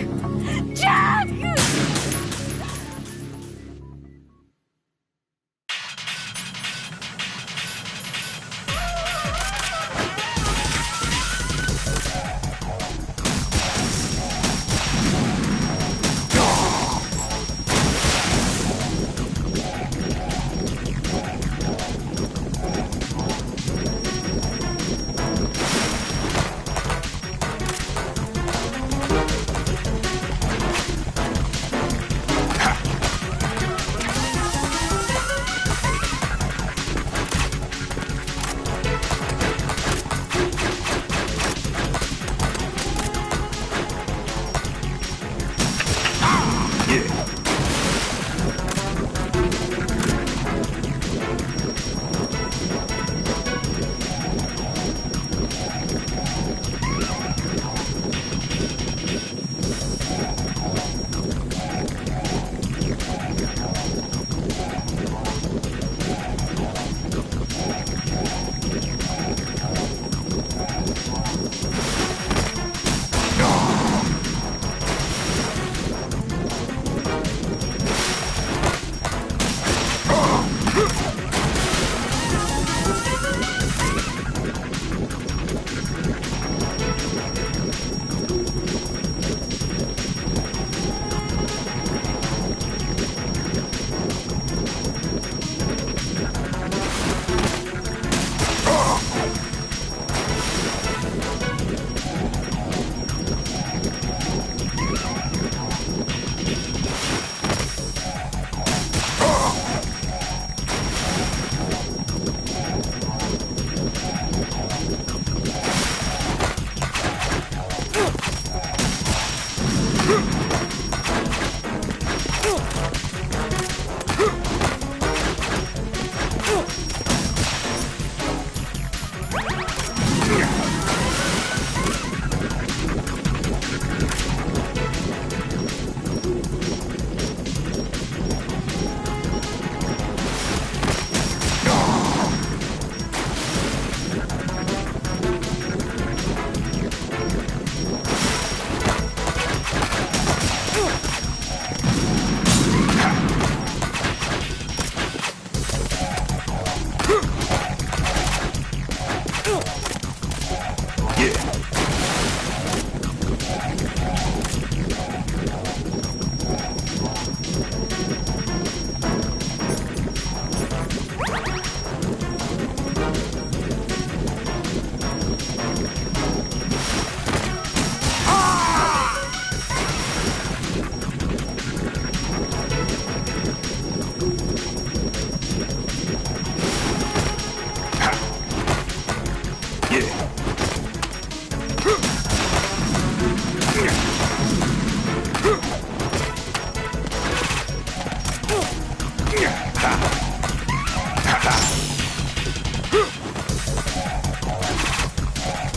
Jack!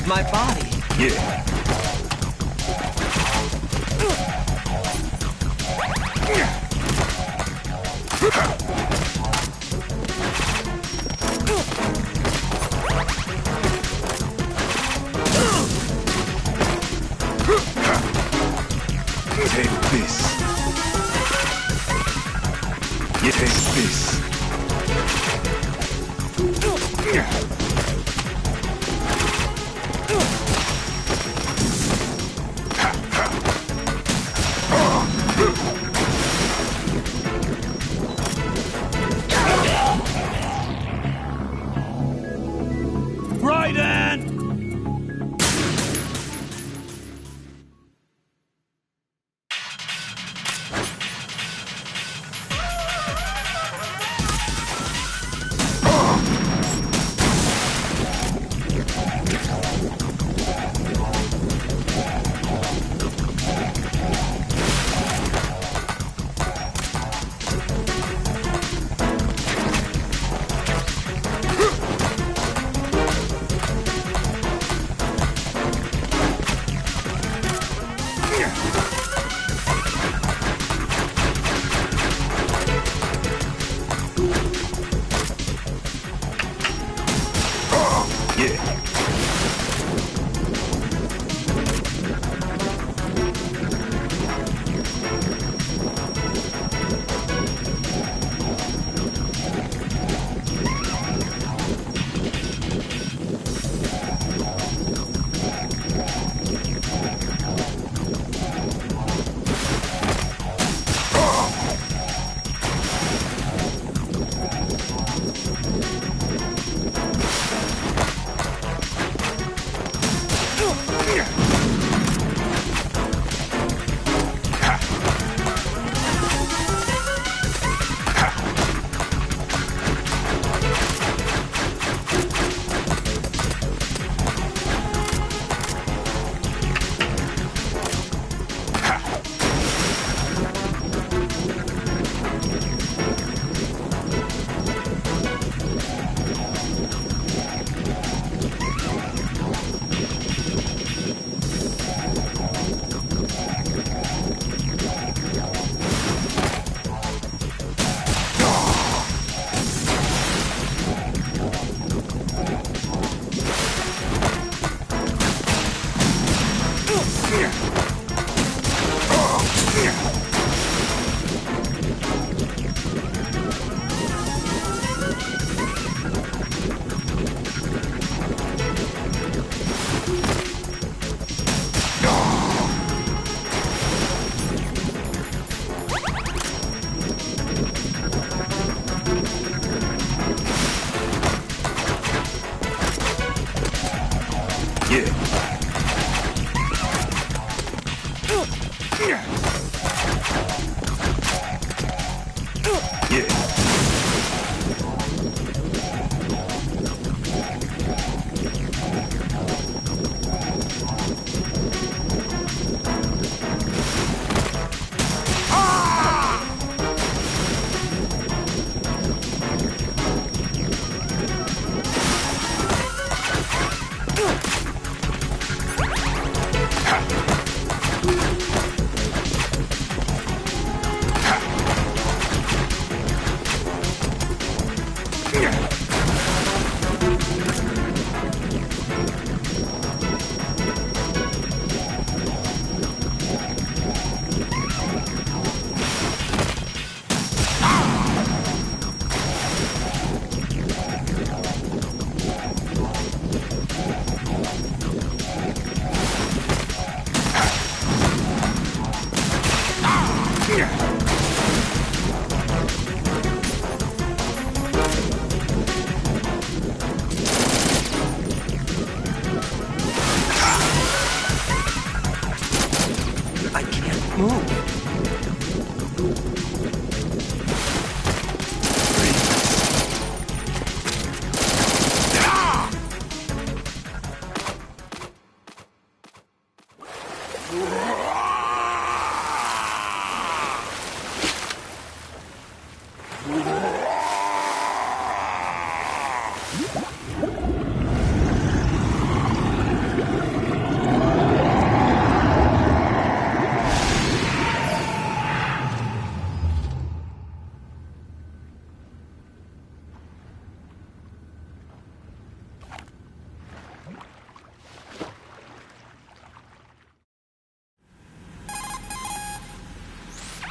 My body. Yeah. Take this. You take this.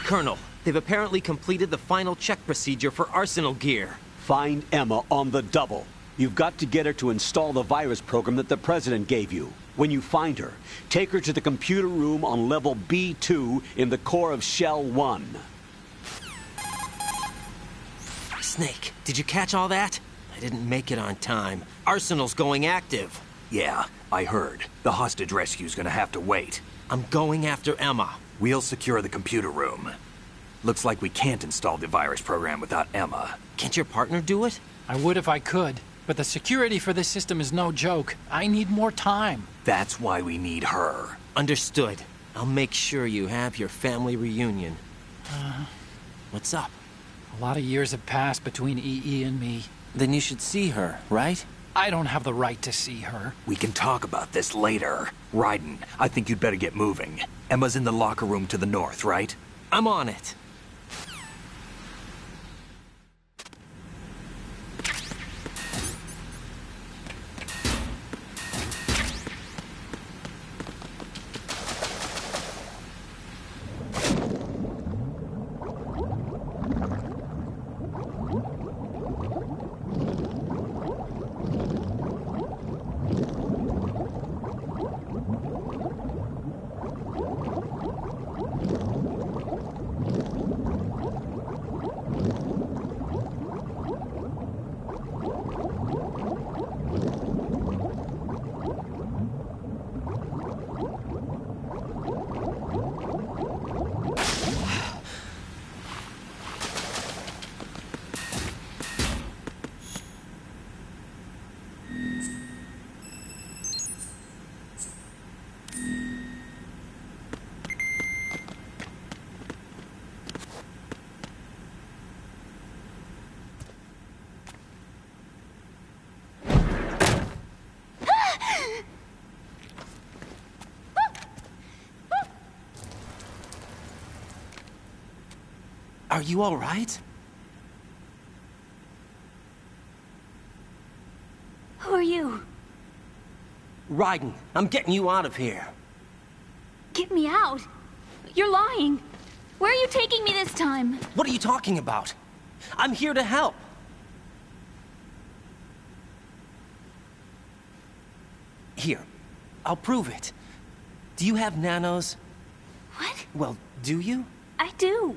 Colonel, they've apparently completed the final check procedure for arsenal gear. Find Emma on the double. You've got to get her to install the virus program that the President gave you. When you find her, take her to the computer room on level B2 in the core of Shell 1. Snake, did you catch all that? I didn't make it on time. Arsenal's going active. Yeah, I heard. The hostage rescue's gonna have to wait. I'm going after Emma. We'll secure the computer room. Looks like we can't install the virus program without Emma. Can't your partner do it? I would if I could, but the security for this system is no joke. I need more time. That's why we need her. Understood. I'll make sure you have your family reunion. What's up? A lot of years have passed between EE and me. Then you should see her, right? I don't have the right to see her. We can talk about this later. Raiden, I think you'd better get moving. Emma's in the locker room to the north, right? I'm on it. Are you all right? Who are you? Raiden, I'm getting you out of here. Get me out. You're lying. Where are you taking me this time? What are you talking about? I'm here to help. Here, I'll prove it. Do you have nanos? What? Well, do you? I do.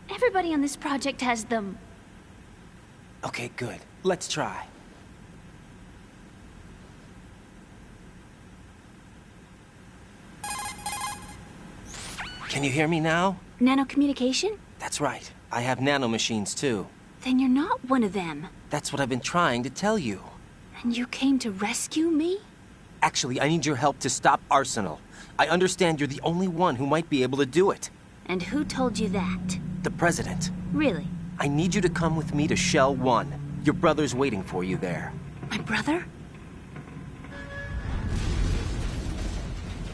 Everybody on this project has them. Okay, good. Let's try. Can you hear me now? Nanocommunication? That's right. I have nanomachines too. Then you're not one of them. That's what I've been trying to tell you. And you came to rescue me? Actually, I need your help to stop Arsenal. I understand you're the only one who might be able to do it. And who told you that? The President. Really? I need you to come with me to Shell 1. Your brother's waiting for you there. My brother?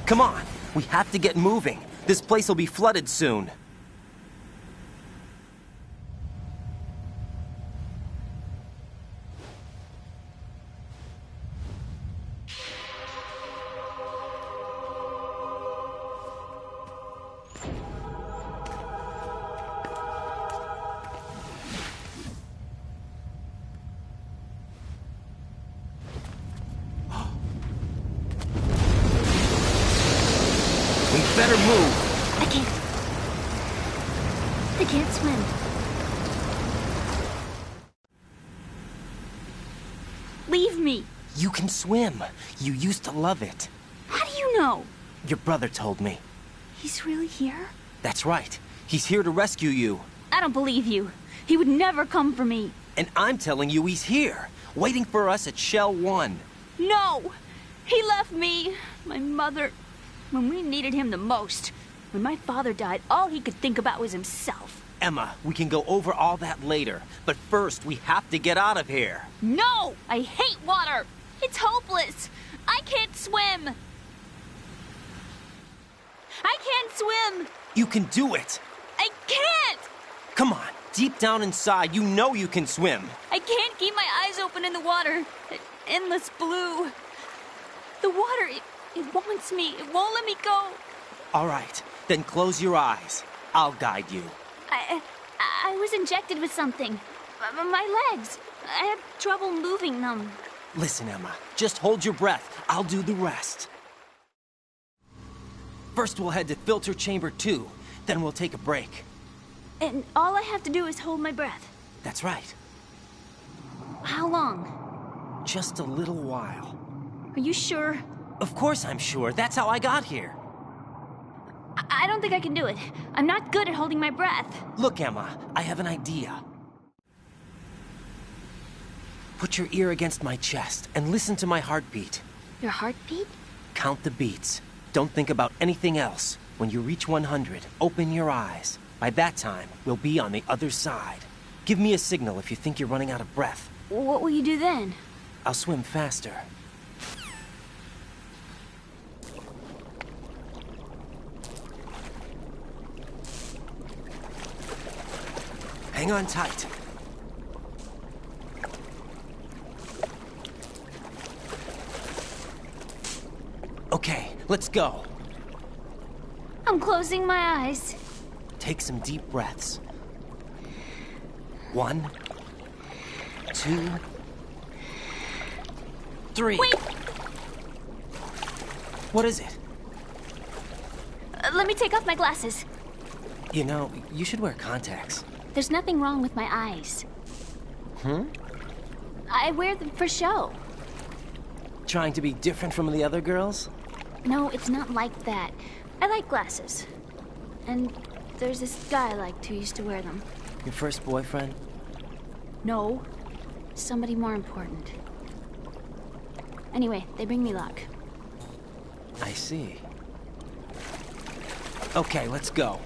Come on, we have to get moving. This place will be flooded soon. We better move. I can't swim. Leave me. You can swim. You used to love it. How do you know? Your brother told me. He's really here? That's right. He's here to rescue you. I don't believe you. He would never come for me. And I'm telling you he's here, waiting for us at Shell 1. No! He left me, my mother, when we needed him the most. When my father died, all he could think about was himself. Emma, we can go over all that later. But first, we have to get out of here. No! I hate water! It's hopeless! I can't swim! I can't swim! You can do it! I can't! Come on, deep down inside, you know you can swim. I can't keep my eyes open in the water. Endless blue. The water, it wants me. It won't let me go. All right, then close your eyes. I'll guide you. I was injected with something. My legs. I have trouble moving them. Listen, Emma, just hold your breath. I'll do the rest. First, we'll head to filter chamber 2. Then we'll take a break. And all I have to do is hold my breath. That's right. How long? Just a little while. Are you sure? Of course I'm sure. That's how I got here. I don't think I can do it. I'm not good at holding my breath. Look, Emma, I have an idea. Put your ear against my chest and listen to my heartbeat. Your heartbeat? Count the beats. Don't think about anything else. When you reach 100, open your eyes. By that time, we'll be on the other side. Give me a signal if you think you're running out of breath. What will you do then? I'll swim faster. Hang on tight. Okay, let's go. I'm closing my eyes. Take some deep breaths. 1, 2, 3. Wait! What is it? Let me take off my glasses. You know, you should wear contacts. There's nothing wrong with my eyes. I wear them for show. Trying to be different from the other girls? No, it's not like that. I like glasses. And there's this guy I liked who used to wear them. Your first boyfriend? No. Somebody more important. Anyway, they bring me luck. I see. Okay, let's go.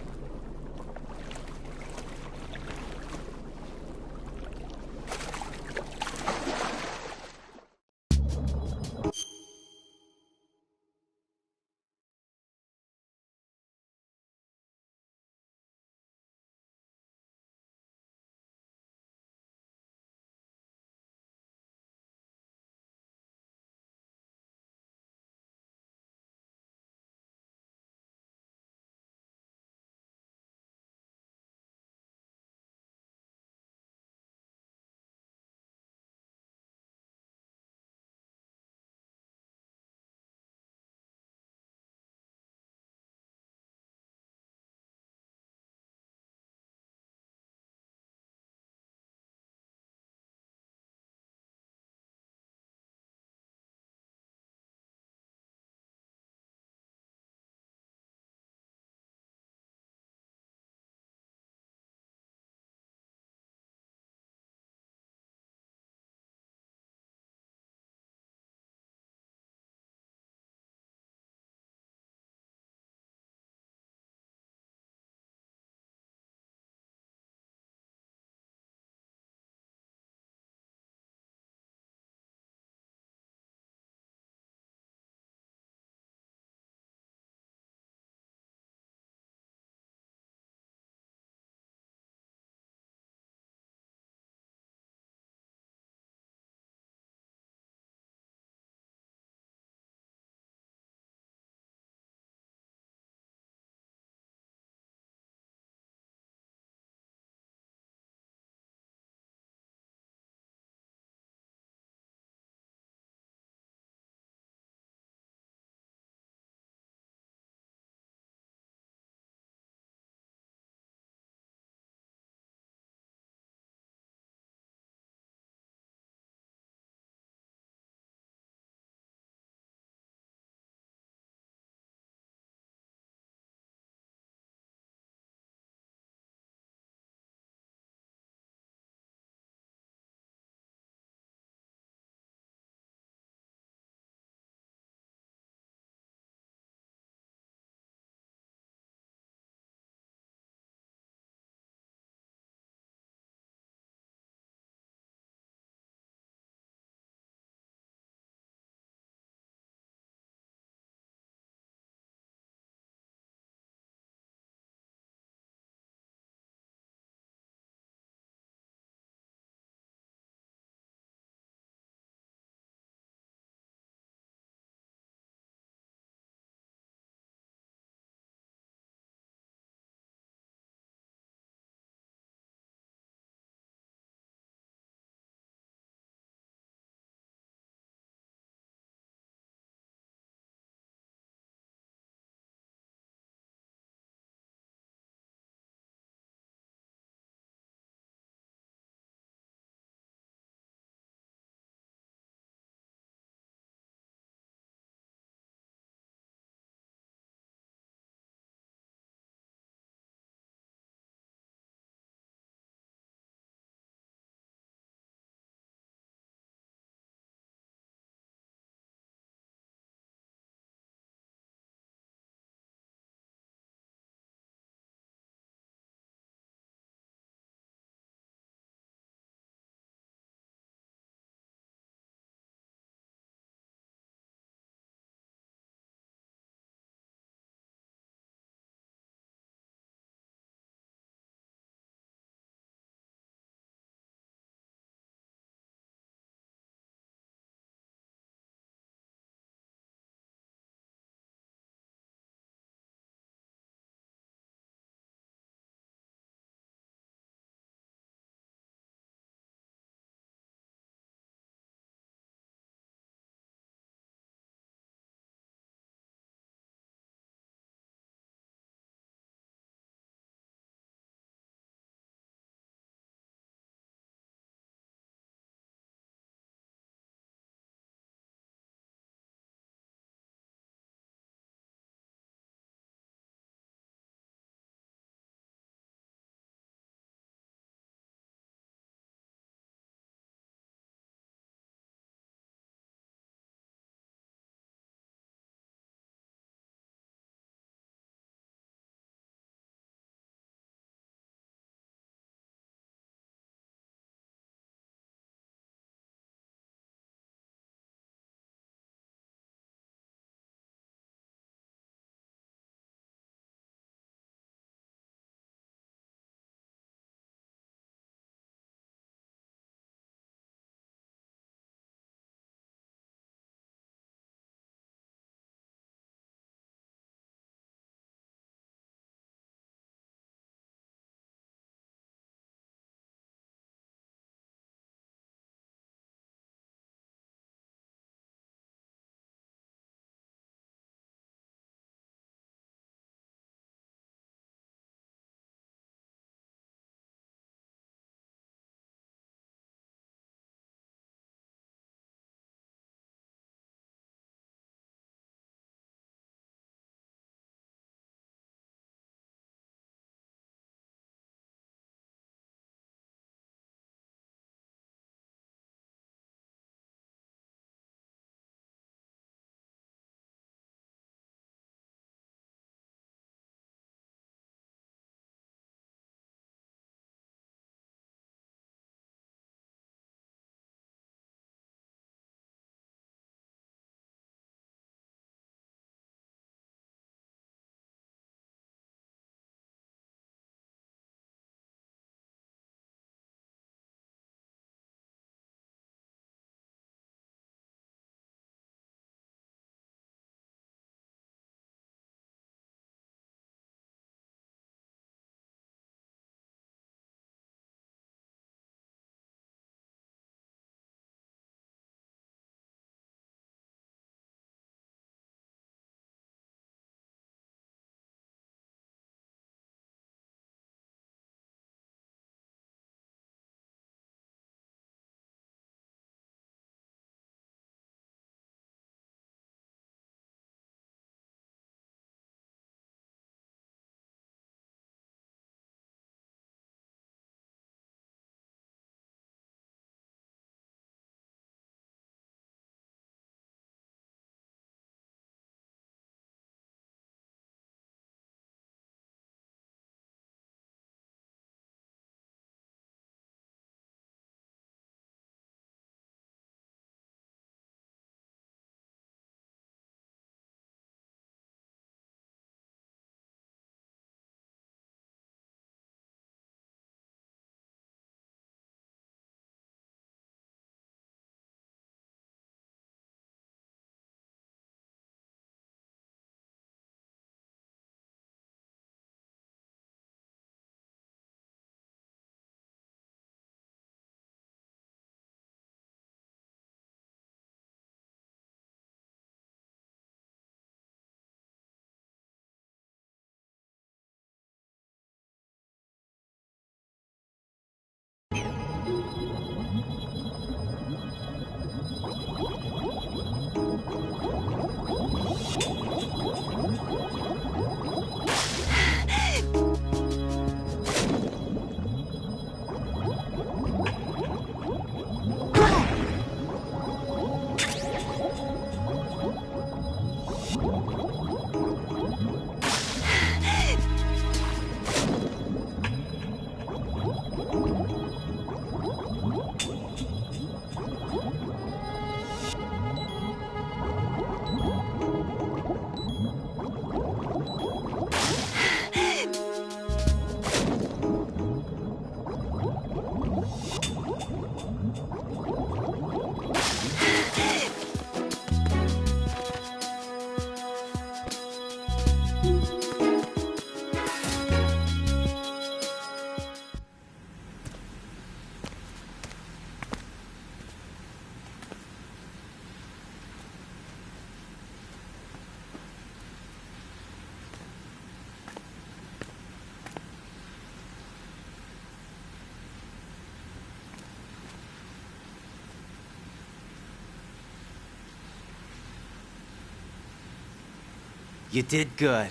You did good.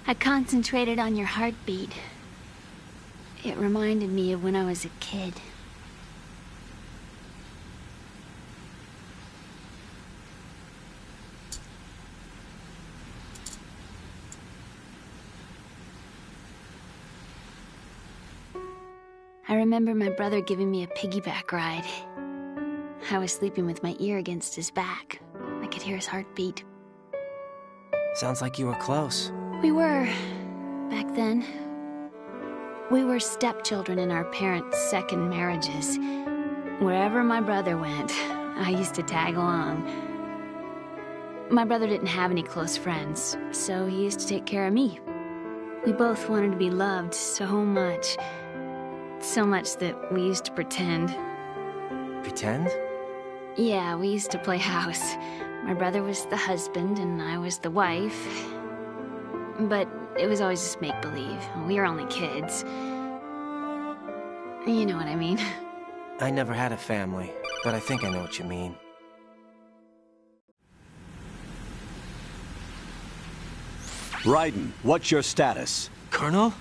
I concentrated on your heartbeat. It reminded me of when I was a kid. I remember my brother giving me a piggyback ride. I was sleeping with my ear against his back. I could hear his heartbeat. Sounds like you were close. We were, back then. We were stepchildren in our parents' second marriages. Wherever my brother went, I used to tag along. My brother didn't have any close friends, so he used to take care of me. We both wanted to be loved so much. So much that we used to pretend. Pretend? Yeah, we used to play house. My brother was the husband and I was the wife. But it was always just make-believe. We were only kids. You know what I mean. I never had a family, but I think I know what you mean. Raiden, what's your status? Colonel?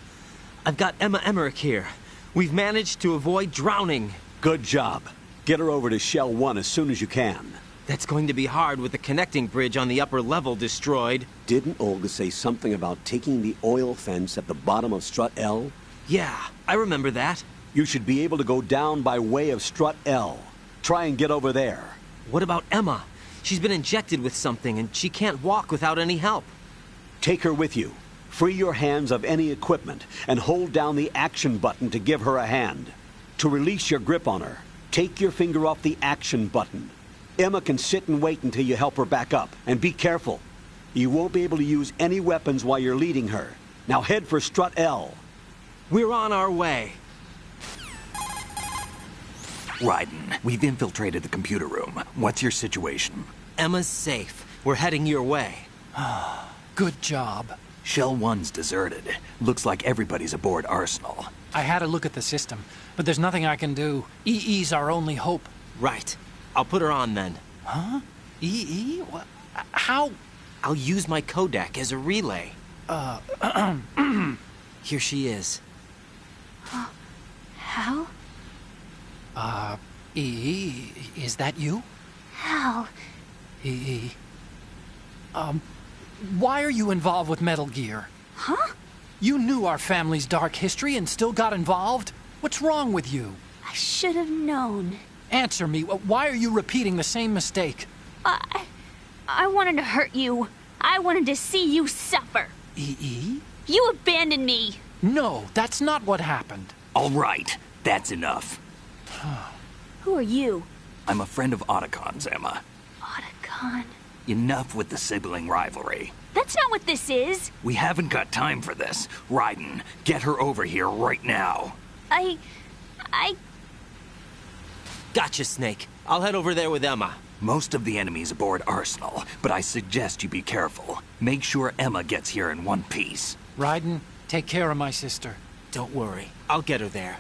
I've got Emma Emmerich here. We've managed to avoid drowning. Good job. Get her over to Shell 1 as soon as you can. That's going to be hard with the connecting bridge on the upper level destroyed. Didn't Olga say something about taking the oil fence at the bottom of Strut L? Yeah, I remember that. You should be able to go down by way of Strut L. Try and get over there. What about Emma? She's been injected with something and she can't walk without any help. Take her with you. Free your hands of any equipment and hold down the action button to give her a hand. To release your grip on her, take your finger off the action button. Emma can sit and wait until you help her back up. And be careful. You won't be able to use any weapons while you're leading her. Now head for Strut L. We're on our way. Raiden, we've infiltrated the computer room. What's your situation? Emma's safe. We're heading your way. Good job. Shell 1's deserted. Looks like everybody's aboard Arsenal. I had a look at the system, but there's nothing I can do. EE's our only hope. Right. I'll put her on then. Huh? EE? What? How? I'll use my Kodak as a relay. Here she is. Hal? EE, is that you? Hal? EE. Why are you involved with Metal Gear? Huh? You knew our family's dark history and still got involved? What's wrong with you? I should have known. Answer me. Why are you repeating the same mistake? I wanted to hurt you. I wanted to see you suffer. EE? You abandoned me. No, that's not what happened. All right, that's enough. Who are you? I'm a friend of Otacon's, Emma. Otacon? Enough with the sibling rivalry. That's not what this is. We haven't got time for this. Raiden, get her over here right now. I... Gotcha, Snake. I'll head over there with Emma. Most of the enemy's aboard Arsenal, but I suggest you be careful. Make sure Emma gets here in one piece. Raiden, take care of my sister. Don't worry. I'll get her there.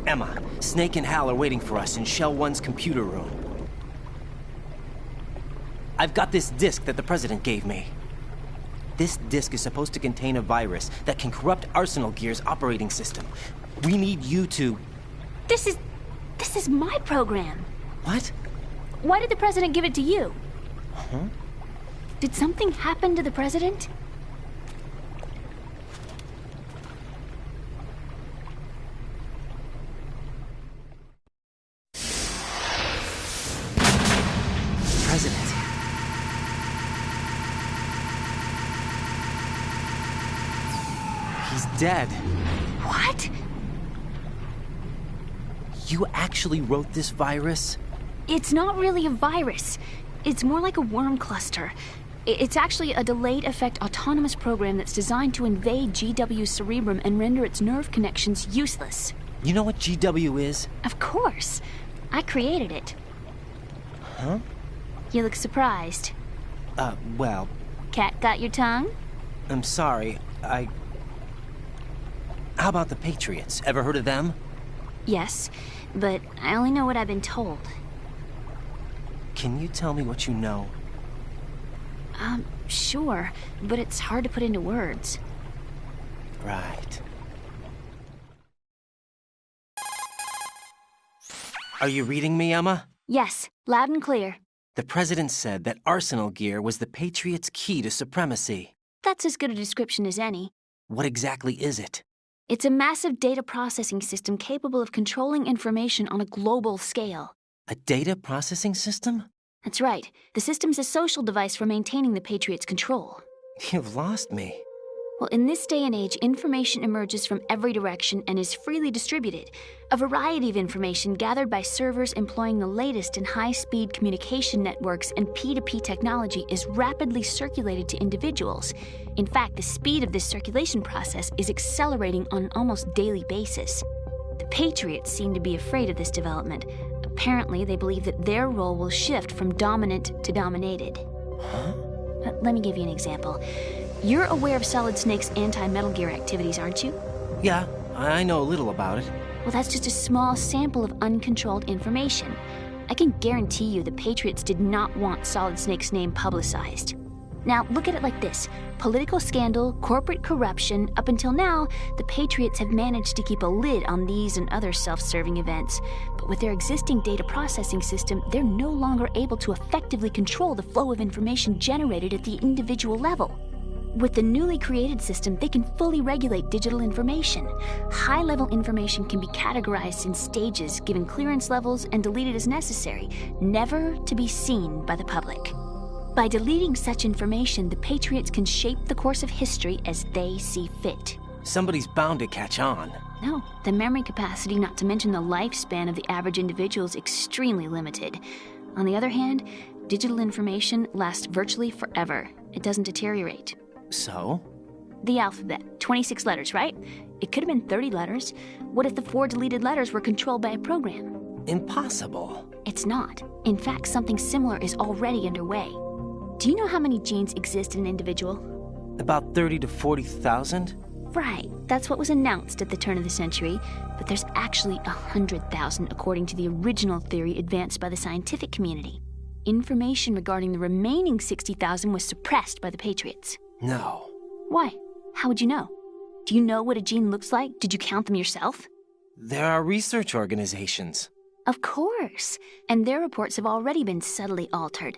Emma, Snake and Hal are waiting for us in Shell 1's computer room. I've got this disk that the President gave me. This disk is supposed to contain a virus that can corrupt Arsenal Gear's operating system. We need you to... This is my program. What? Why did the president give it to you? Huh? Did something happen to the president? President. He's dead. What? You actually wrote this virus? It's not really a virus. It's more like a worm cluster. It's actually a delayed effect autonomous program that's designed to invade GW's cerebrum and render its nerve connections useless. You know what GW is? Of course. I created it. Huh? You look surprised. Well... Cat got your tongue? I'm sorry, How about the Patriots? Ever heard of them? Yes, but I only know what I've been told. Can you tell me what you know? Sure, but it's hard to put into words. Right. Are you reading me, Emma? Yes, loud and clear. The president said that Arsenal Gear was the Patriots' key to supremacy. That's as good a description as any. What exactly is it? It's a massive data processing system capable of controlling information on a global scale. A data processing system? That's right. The system's a social device for maintaining the Patriots' control. You've lost me. Well, in this day and age, information emerges from every direction and is freely distributed. A variety of information gathered by servers employing the latest in high-speed communication networks and P2P technology is rapidly circulated to individuals. In fact, the speed of this circulation process is accelerating on an almost daily basis. The Patriots seem to be afraid of this development. Apparently, they believe that their role will shift from dominant to dominated. Huh? Let me give you an example. You're aware of Solid Snake's anti-Metal Gear activities, aren't you? Yeah, I know a little about it. Well, that's just a small sample of uncontrolled information. I can guarantee you the Patriots did not want Solid Snake's name publicized. Now, look at it like this. Political scandal, corporate corruption, up until now, the Patriots have managed to keep a lid on these and other self-serving events. But with their existing data processing system, they're no longer able to effectively control the flow of information generated at the individual level. With the newly created system, they can fully regulate digital information. High-level information can be categorized in stages, given clearance levels, and deleted as necessary, never to be seen by the public. By deleting such information, the Patriots can shape the course of history as they see fit. Somebody's bound to catch on. No, the memory capacity, not to mention the lifespan of the average individual, is extremely limited. On the other hand, digital information lasts virtually forever. It doesn't deteriorate. So? The alphabet. 26 letters, right? It could have been 30 letters. What if the 4 deleted letters were controlled by a program? Impossible. It's not. In fact, something similar is already underway. Do you know how many genes exist in an individual? About 30 to 40,000? Right. That's what was announced at the turn of the century. But there's actually 100,000 according to the original theory advanced by the scientific community. Information regarding the remaining 60,000 was suppressed by the Patriots. No. Why? How would you know? Do you know what a gene looks like? Did you count them yourself? There are research organizations. Of course. And their reports have already been subtly altered.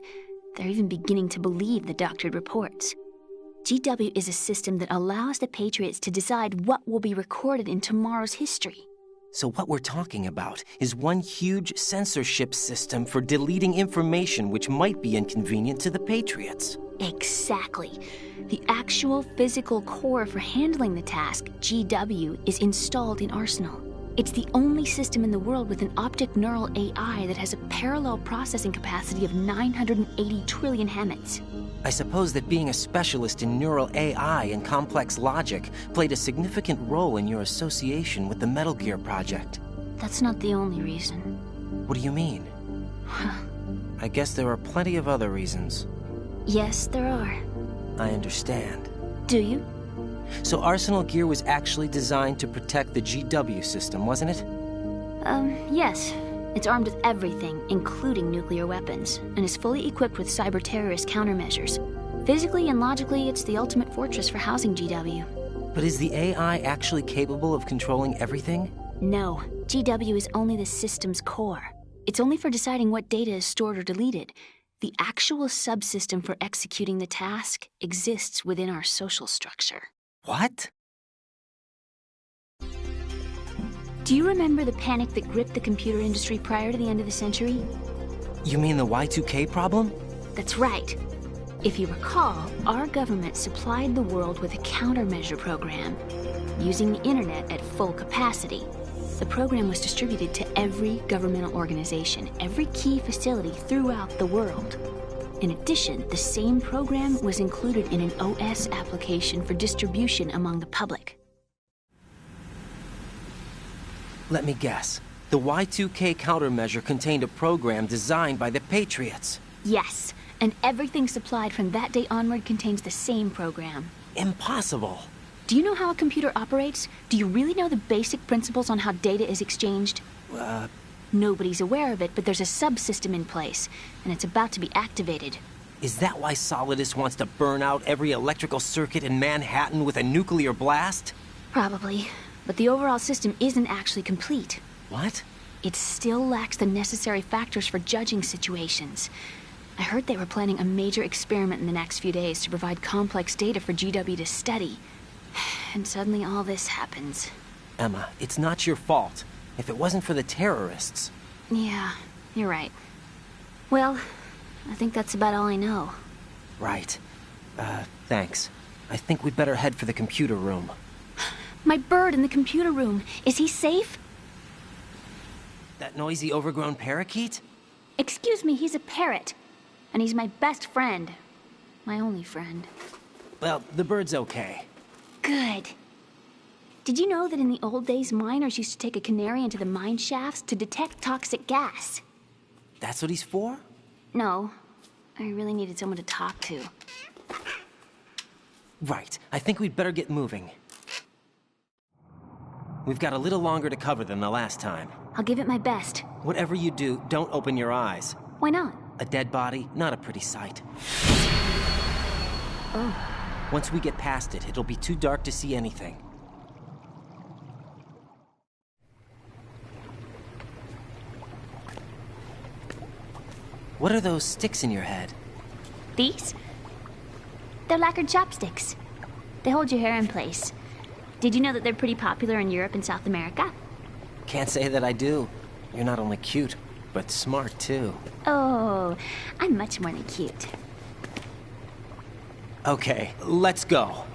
They're even beginning to believe the doctored reports. GW is a system that allows the Patriots to decide what will be recorded in tomorrow's history. So what we're talking about is one huge censorship system for deleting information which might be inconvenient to the Patriots. Exactly. The actual physical core for handling the task, GW, is installed in Arsenal. It's the only system in the world with an optic neural AI that has a parallel processing capacity of 980 trillion Hammets. I suppose that being a specialist in neural AI and complex logic played a significant role in your association with the Metal Gear project. That's not the only reason. What do you mean? I guess there are plenty of other reasons. Yes, there are. I understand. Do you? So Arsenal Gear was actually designed to protect the GW system, wasn't it? Yes. It's armed with everything, including nuclear weapons, and is fully equipped with cyber-terrorist countermeasures. Physically and logically, it's the ultimate fortress for housing GW. But is the AI actually capable of controlling everything? No, GW is only the system's core. It's only for deciding what data is stored or deleted. The actual subsystem for executing the task exists within our social structure. What? Do you remember the panic that gripped the computer industry prior to the end of the century? You mean the Y2K problem? That's right. If you recall, our government supplied the world with a countermeasure program, using the internet at full capacity. The program was distributed to every governmental organization, every key facility throughout the world. In addition, the same program was included in an OS application for distribution among the public. Let me guess. The Y2K countermeasure contained a program designed by the Patriots. Yes, and everything supplied from that day onward contains the same program. Impossible. Do you know how a computer operates? Do you really know the basic principles on how data is exchanged? Nobody's aware of it, but there's a subsystem in place, and it's about to be activated. Is that why Solidus wants to burn out every electrical circuit in Manhattan with a nuclear blast? Probably, but the overall system isn't actually complete. What? It still lacks the necessary factors for judging situations. I heard they were planning a major experiment in the next few days to provide complex data for GW to study. And suddenly all this happens. Emma, it's not your fault. If it wasn't for the terrorists... Yeah, you're right. Well, I think that's about all I know. Right. Thanks. I think we'd better head for the computer room. My bird in the computer room. Is he safe? That noisy, overgrown parakeet? Excuse me, he's a parrot. And he's my best friend. My only friend. Well, the bird's okay. Good. Did you know that in the old days, miners used to take a canary into the mine shafts to detect toxic gas? That's what he's for? No. I really needed someone to talk to. Right. I think we'd better get moving. We've got a little longer to cover than the last time. I'll give it my best. Whatever you do, don't open your eyes. Why not? A dead body, not a pretty sight. Oh. Once we get past it, it'll be too dark to see anything. What are those sticks in your head? These? They're lacquered chopsticks. They hold your hair in place. Did you know that they're pretty popular in Europe and South America? Can't say that I do. You're not only cute, but smart too. Oh, I'm much more than cute. Okay, let's go.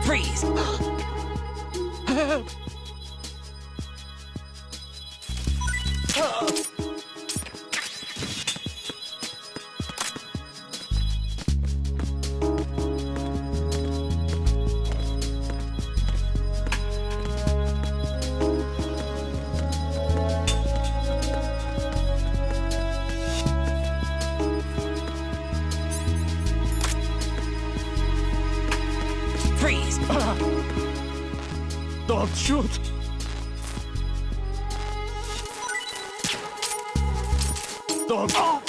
Freeze! Help! Freeze! Don't shoot! Don't... Oh!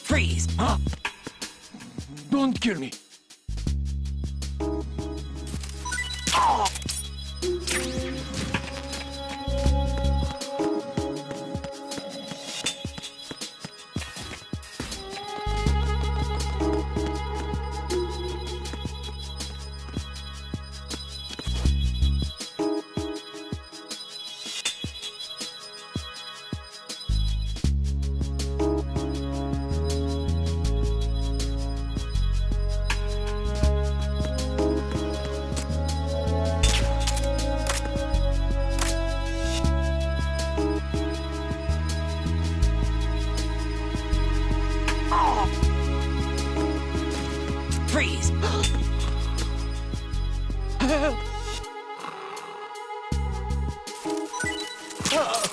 Freeze! Huh? Don't kill me. Oh! Freeze! Help!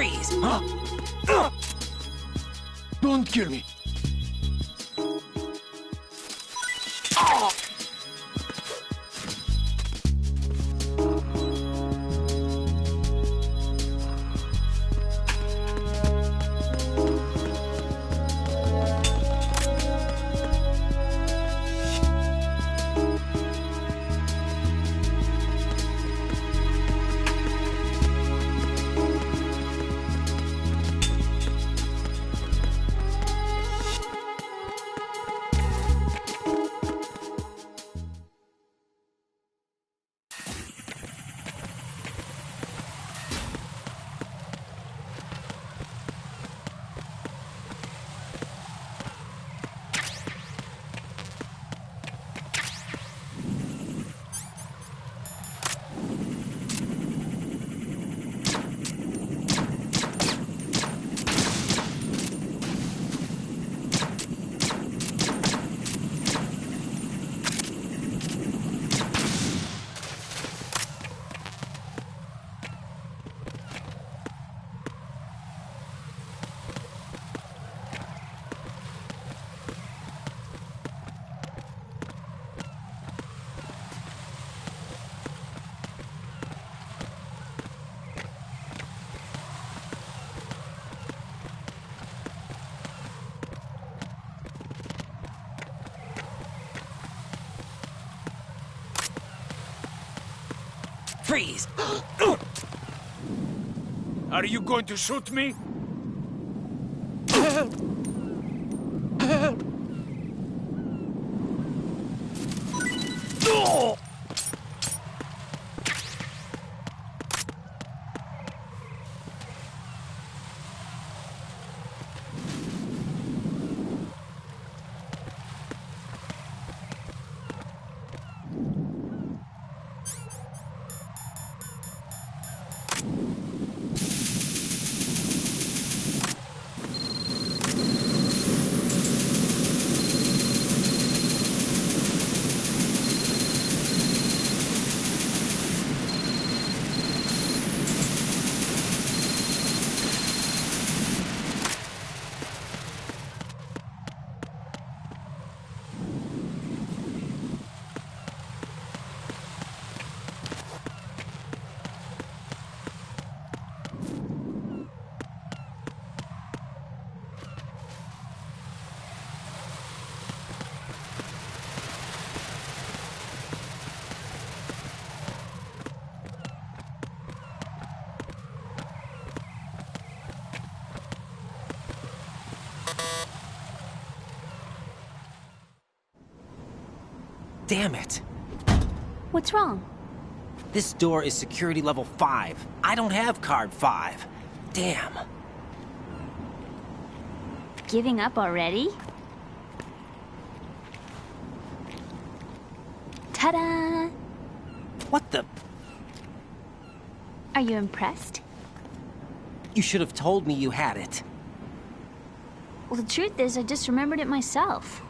Freeze! Don't kill me. Freeze! Are you going to shoot me? Damn it. What's wrong? This door is security level 5. I don't have card 5. Damn. Giving up already? Ta-da! What the? Are you impressed? You should have told me you had it. Well, the truth is, I just remembered it myself.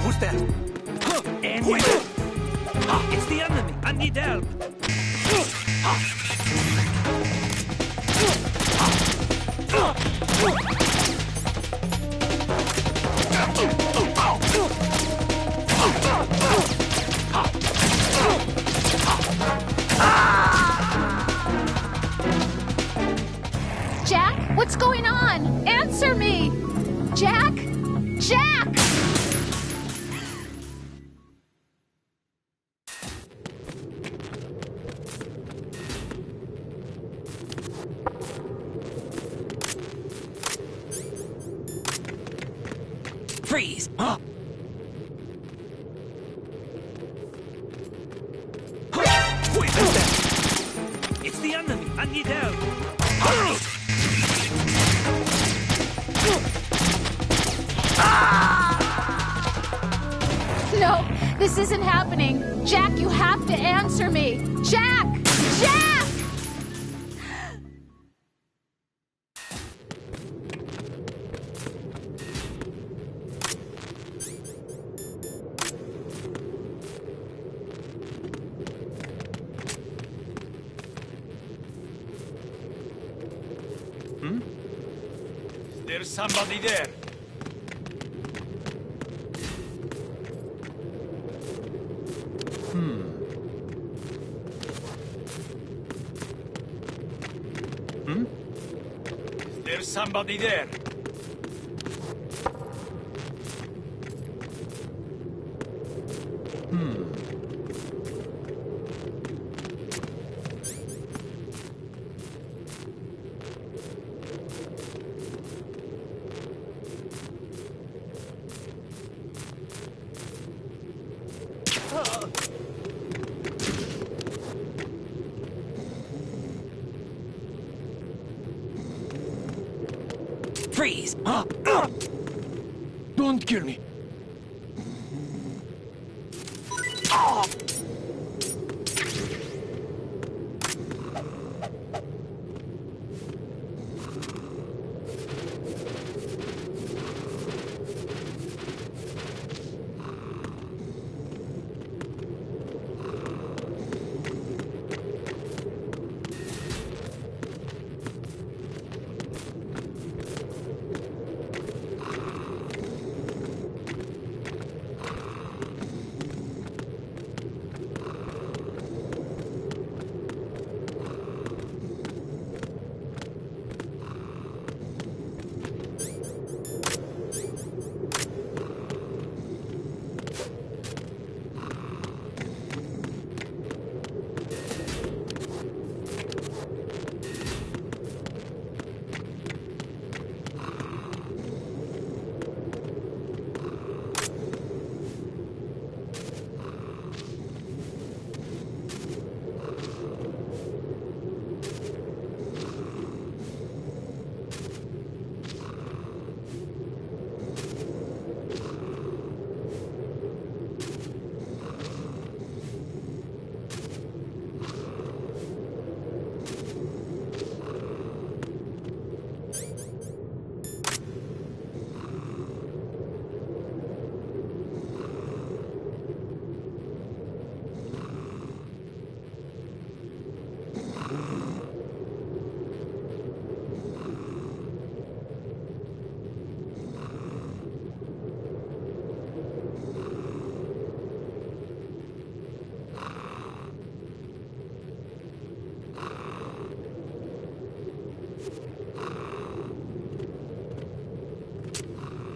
Who's that? Enemy! It's the enemy! I need help! Freeze! It's the enemy! I need help! No, this isn't happening. Jack, you have to answer me. Jack! Jack! There's somebody there. There's somebody there. Freeze! Don't kill me.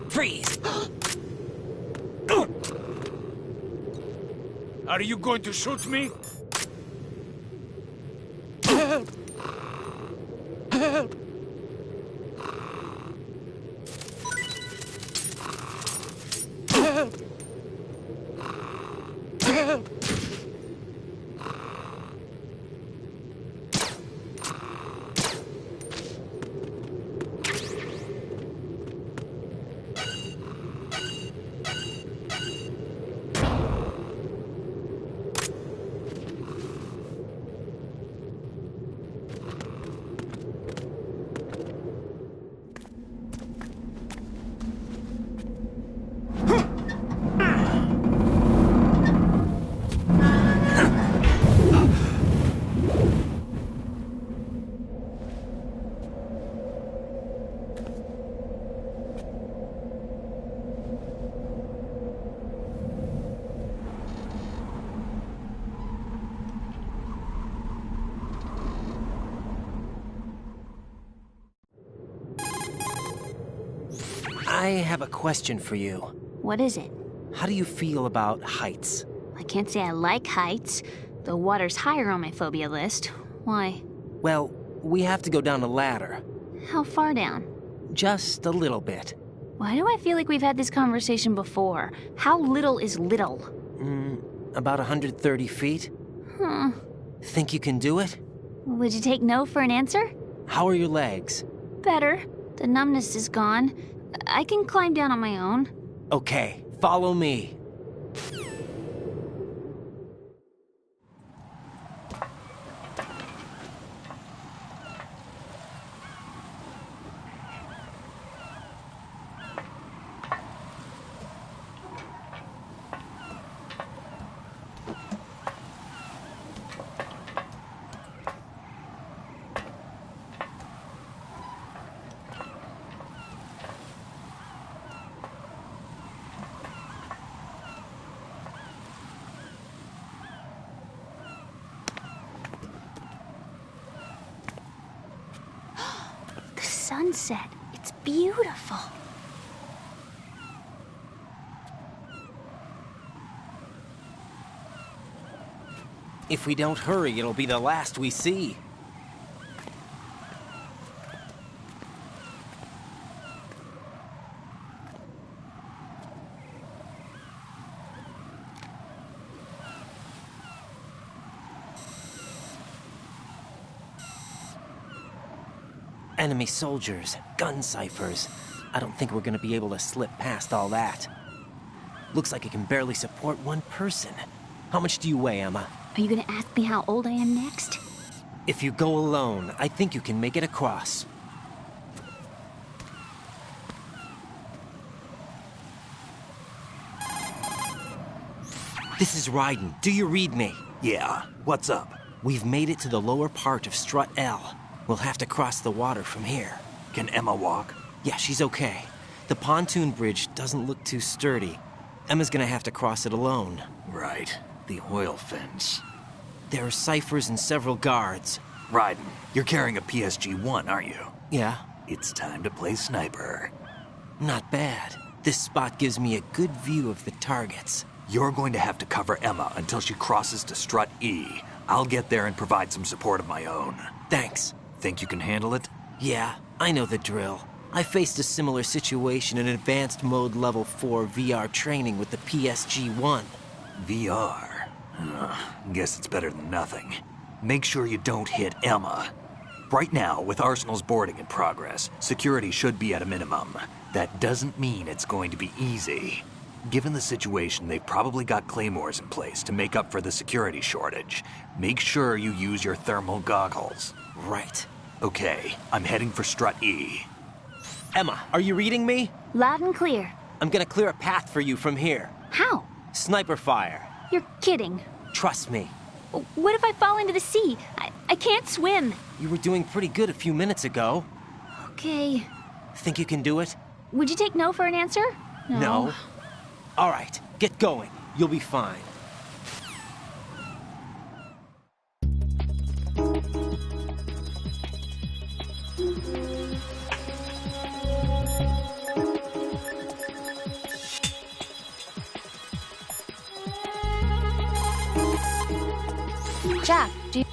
Freeze! Are you going to shoot me? I have a question for you. What is it? How do you feel about heights? I can't say I like heights. The water's higher on my phobia list. Why? Well, we have to go down a ladder. How far down? Just a little bit. Why do I feel like we've had this conversation before? How little is little? About 130 feet. Think you can do it? Would you take no for an answer? How are your legs? Better. The numbness is gone. I can climb down on my own. Okay, follow me. Sunset. It's beautiful. If we don't hurry, it'll be the last we see. Enemy soldiers, gun ciphers. I don't think we're gonna be able to slip past all that. Looks like it can barely support one person. How much do you weigh, Emma? Are you gonna ask me how old I am next? If you go alone, I think you can make it across. This is Raiden. Do you read me? Yeah, what's up? We've made it to the lower part of Strut L. We'll have to cross the water from here. Can Emma walk? Yeah, she's okay. The pontoon bridge doesn't look too sturdy. Emma's gonna have to cross it alone. Right. The oil fence. There are ciphers and several guards. Raiden, you're carrying a PSG-1, aren't you? Yeah. It's time to play sniper. Not bad. This spot gives me a good view of the targets. You're going to have to cover Emma until she crosses to Strut E. I'll get there and provide some support of my own. Thanks. Think you can handle it? Yeah, I know the drill. I faced a similar situation in advanced mode level 4 VR training with the PSG-1. VR? Guess it's better than nothing. Make sure you don't hit Emma. Right now, with Arsenal's boarding in progress, security should be at a minimum. That doesn't mean it's going to be easy. Given the situation, they've probably got claymores in place to make up for the security shortage. Make sure you use your thermal goggles. Right. Okay, I'm heading for Strut E. Emma, are you reading me? Loud and clear. I'm gonna clear a path for you from here. How? Sniper fire. You're kidding. Trust me. What if I fall into the sea? I can't swim. You were doing pretty good a few minutes ago. Okay. Think you can do it? Would you take no for an answer? No. All right, get going. You'll be fine. Jack, do you...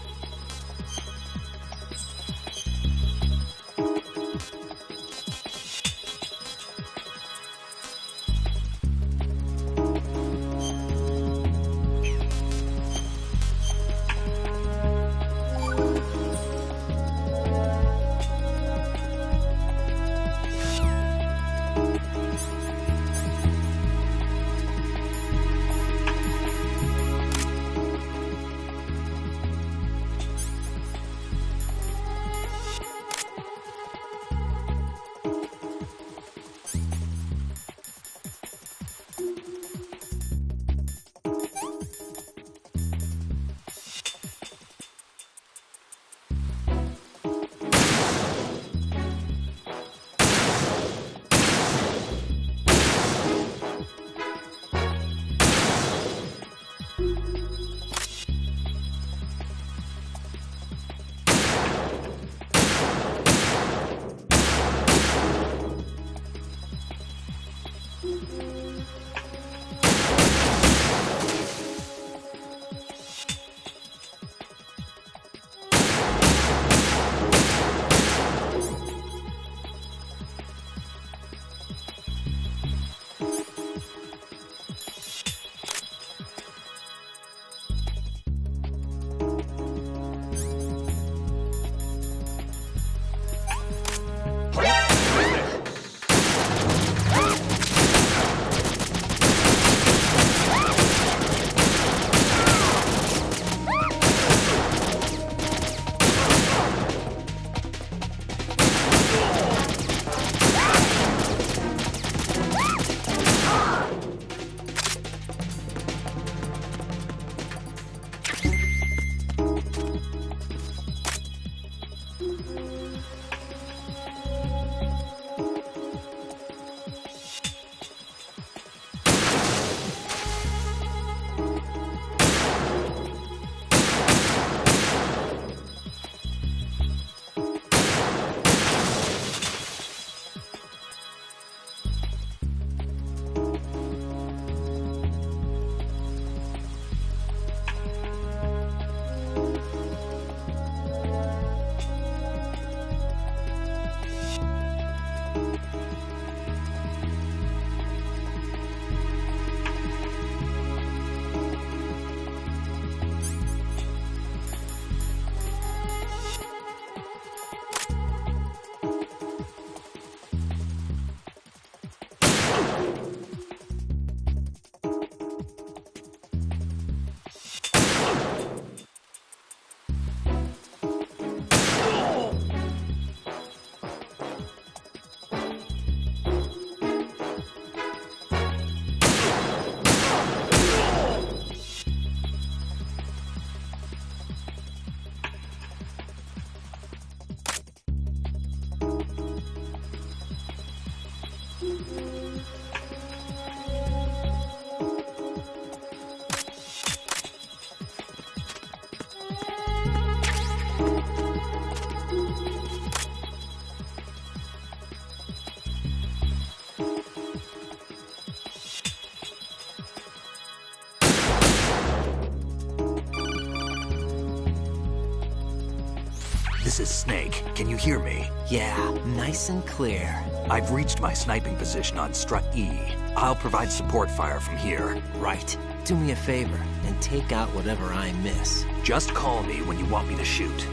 This is Snake. Can you hear me? Yeah, nice and clear. I've reached my sniping position on Strut E. I'll provide support fire from here. Right. Do me a favor and take out whatever I miss. Just call me when you want me to shoot.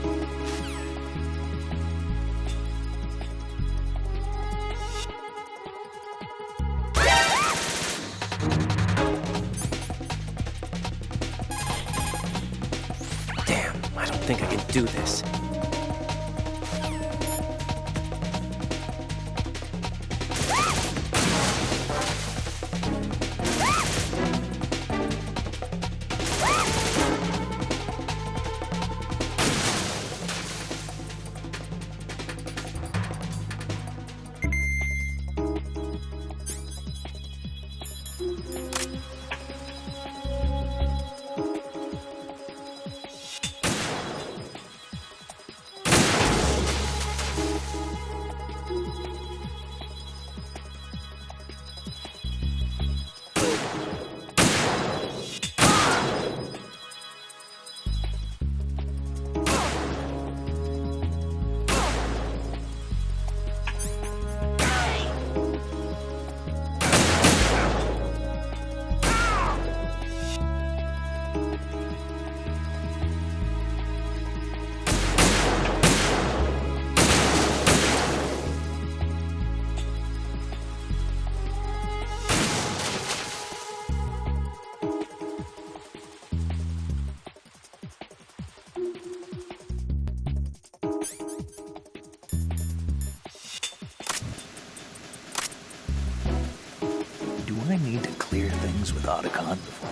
Damn, I don't think I can do this. Do I need to clear things with Otacon before?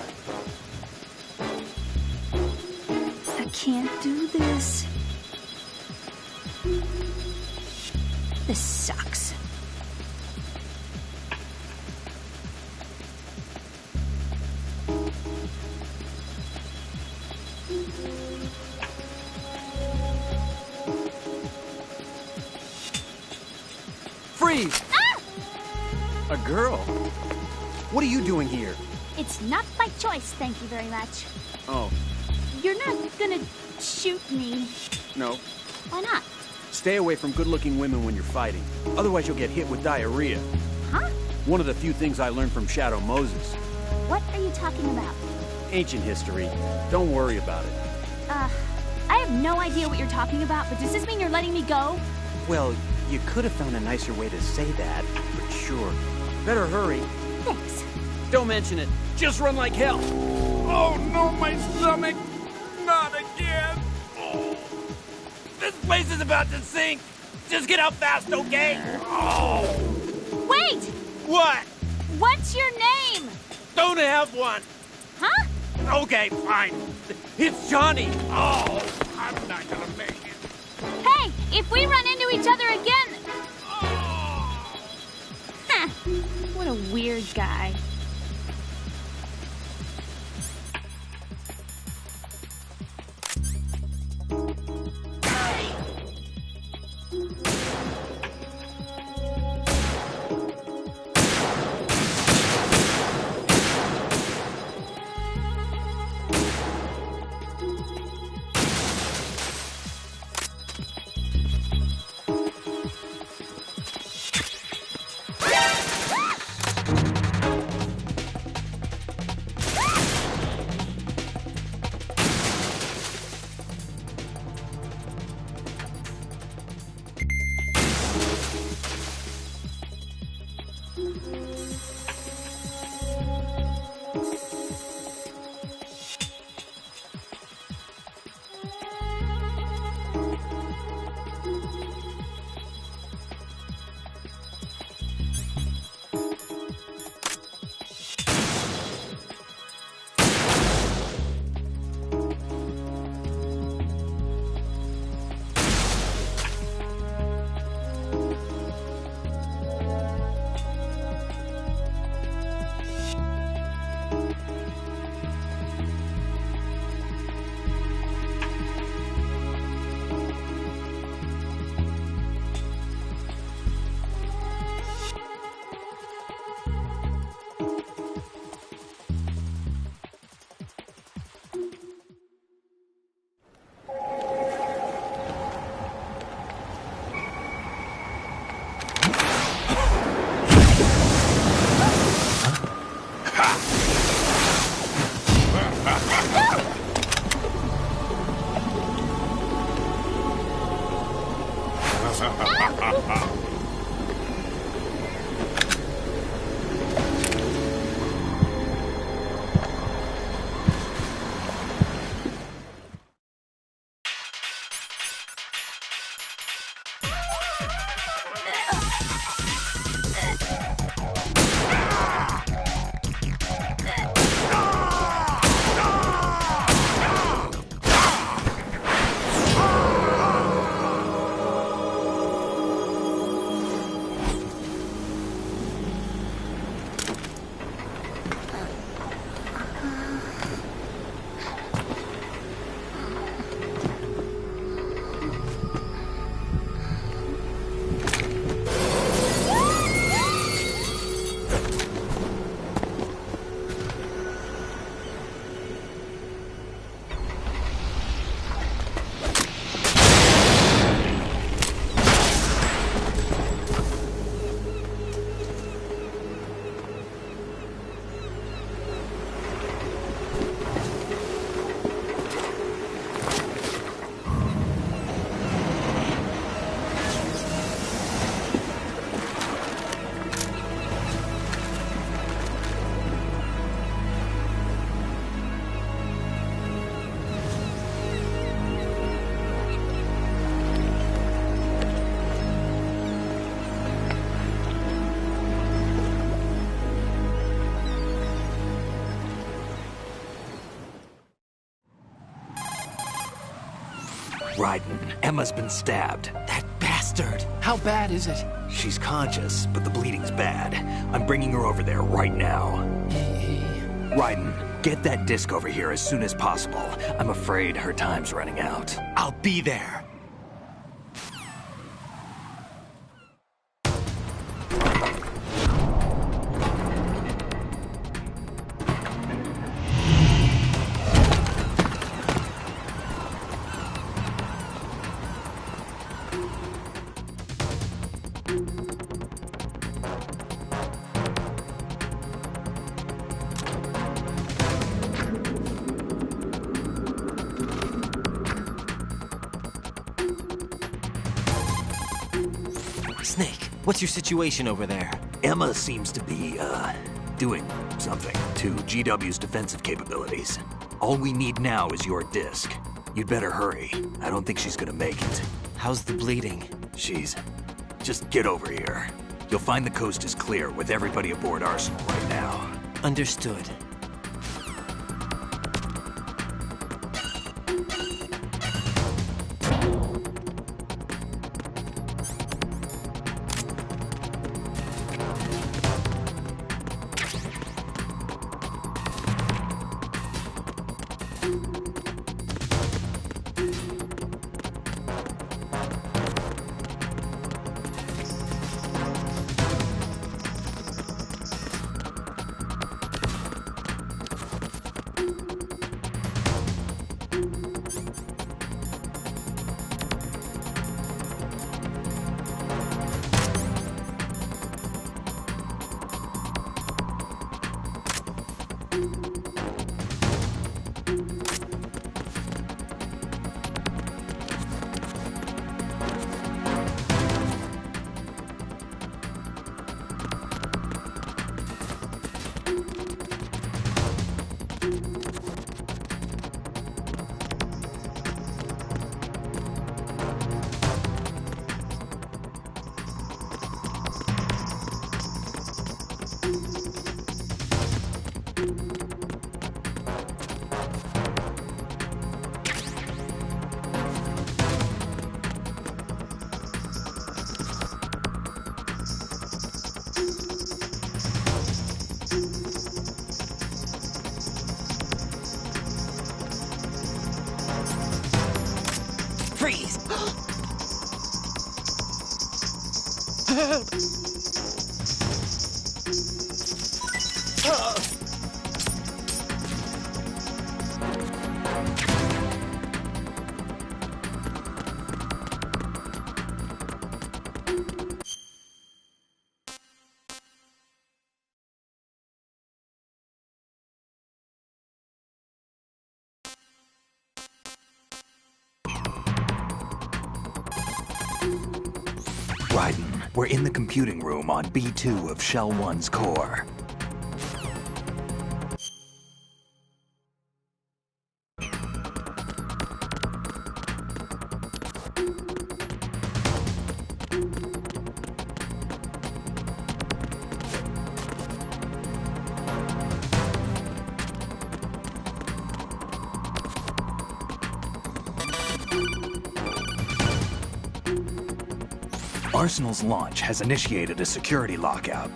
I can't do this. This sucks. Freeze! Ah! A girl? What are you doing here? It's not by choice, thank you very much. Oh, You're not gonna shoot me. no. Why not? Stay away from good-looking women when you're fighting. Otherwise you'll get hit with diarrhea. Huh? One of the few things I learned from Shadow Moses. What are you talking about? Ancient history. Don't worry about it. I have no idea what you're talking about, but does this mean you're letting me go? Well, you could have found a nicer way to say that, but sure. Better hurry. Thanks. Don't mention it. Just run like hell. Oh no, my stomach! Not again! Oh. This place is about to sink! Just get out fast, okay? Oh! Wait! What? What's your name? Don't have one! Huh? Okay, fine. It's Johnny! Oh, I'm not gonna make it. Hey, if we run into each other again... Huh. What a weird guy. Raiden, Emma's been stabbed. That bastard! How bad is it? She's conscious, but the bleeding's bad. I'm bringing her over there right now. Raiden, get that disc over here as soon as possible. I'm afraid her time's running out. I'll be there. Snake, what's your situation over there? Emma seems to be, doing something to GW's defensive capabilities. All we need now is your disc. You'd better hurry. I don't think she's gonna make it. How's the bleeding? Just get over here. You'll find the coast is clear with everybody aboard Arsenal right now. Understood. Freeze! Raiden, we're in the computing room on B2 of Shell 1's core. Arsenal's launch has initiated a security lockout.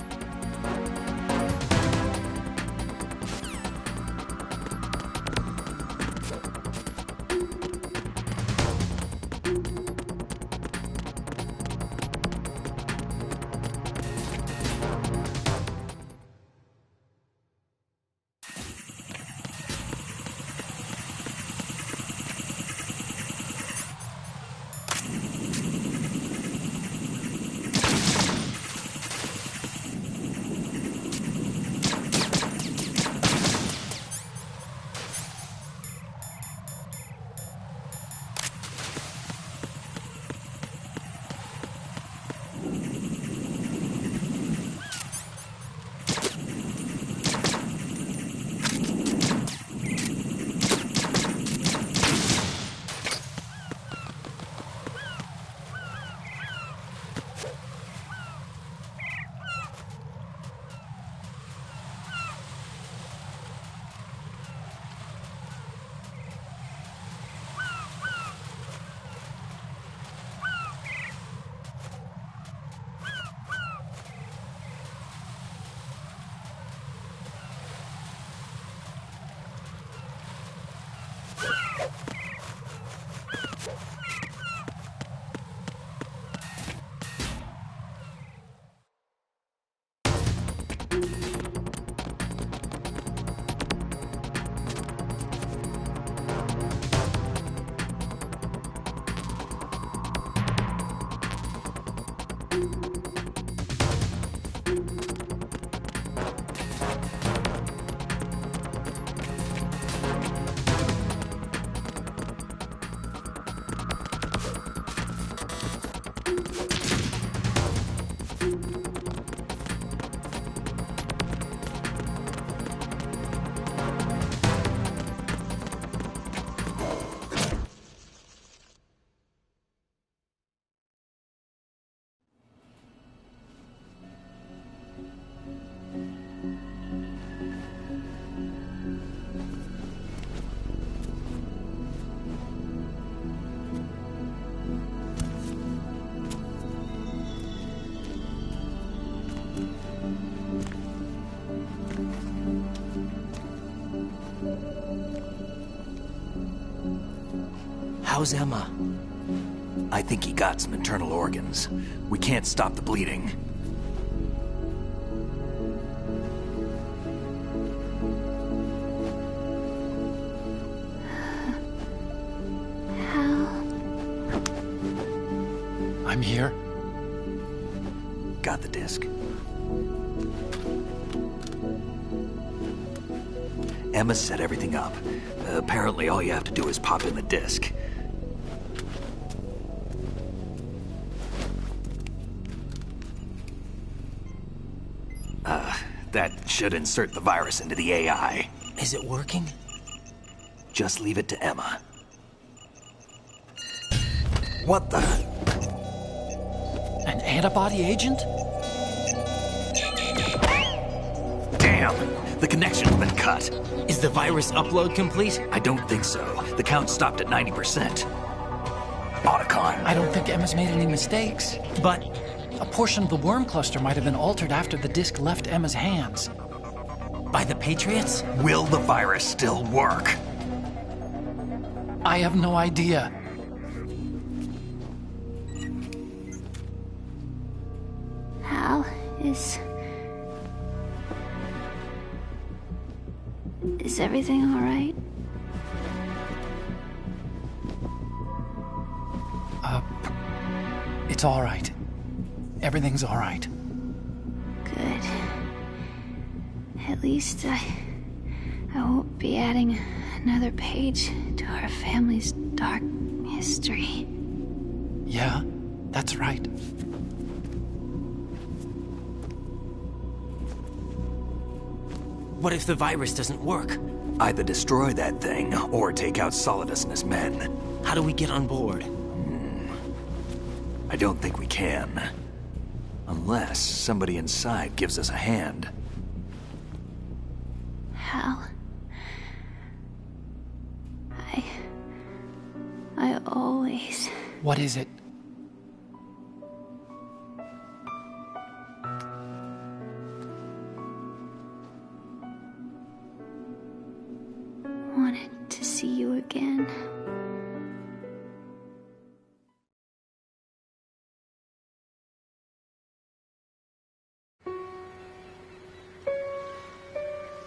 How's Emma? I think he got some internal organs. We can't stop the bleeding. I'm here. Got the disc. Emma set everything up. Apparently all you have to do is pop in the disc. That should insert the virus into the AI. Is it working? Just leave it to Emma. What the? An antibody agent? Damn! The connection's been cut. Is the virus upload complete? I don't think so. The count stopped at 90%. Otacon. I don't think Emma's made any mistakes. But a portion of the worm cluster might have been altered after the disc left Emma's hands. By the Patriots? Will the virus still work? I have no idea. Hal, is everything all right? It's all right. Everything's all right. Good. At least I won't be adding another page to our family's dark history. Yeah, that's right. What if the virus doesn't work? Either destroy that thing, or take out Solidus and his men. How do we get on board? I don't think we can. Unless somebody inside gives us a hand. Hal, I always... What is it? wanted to see you again.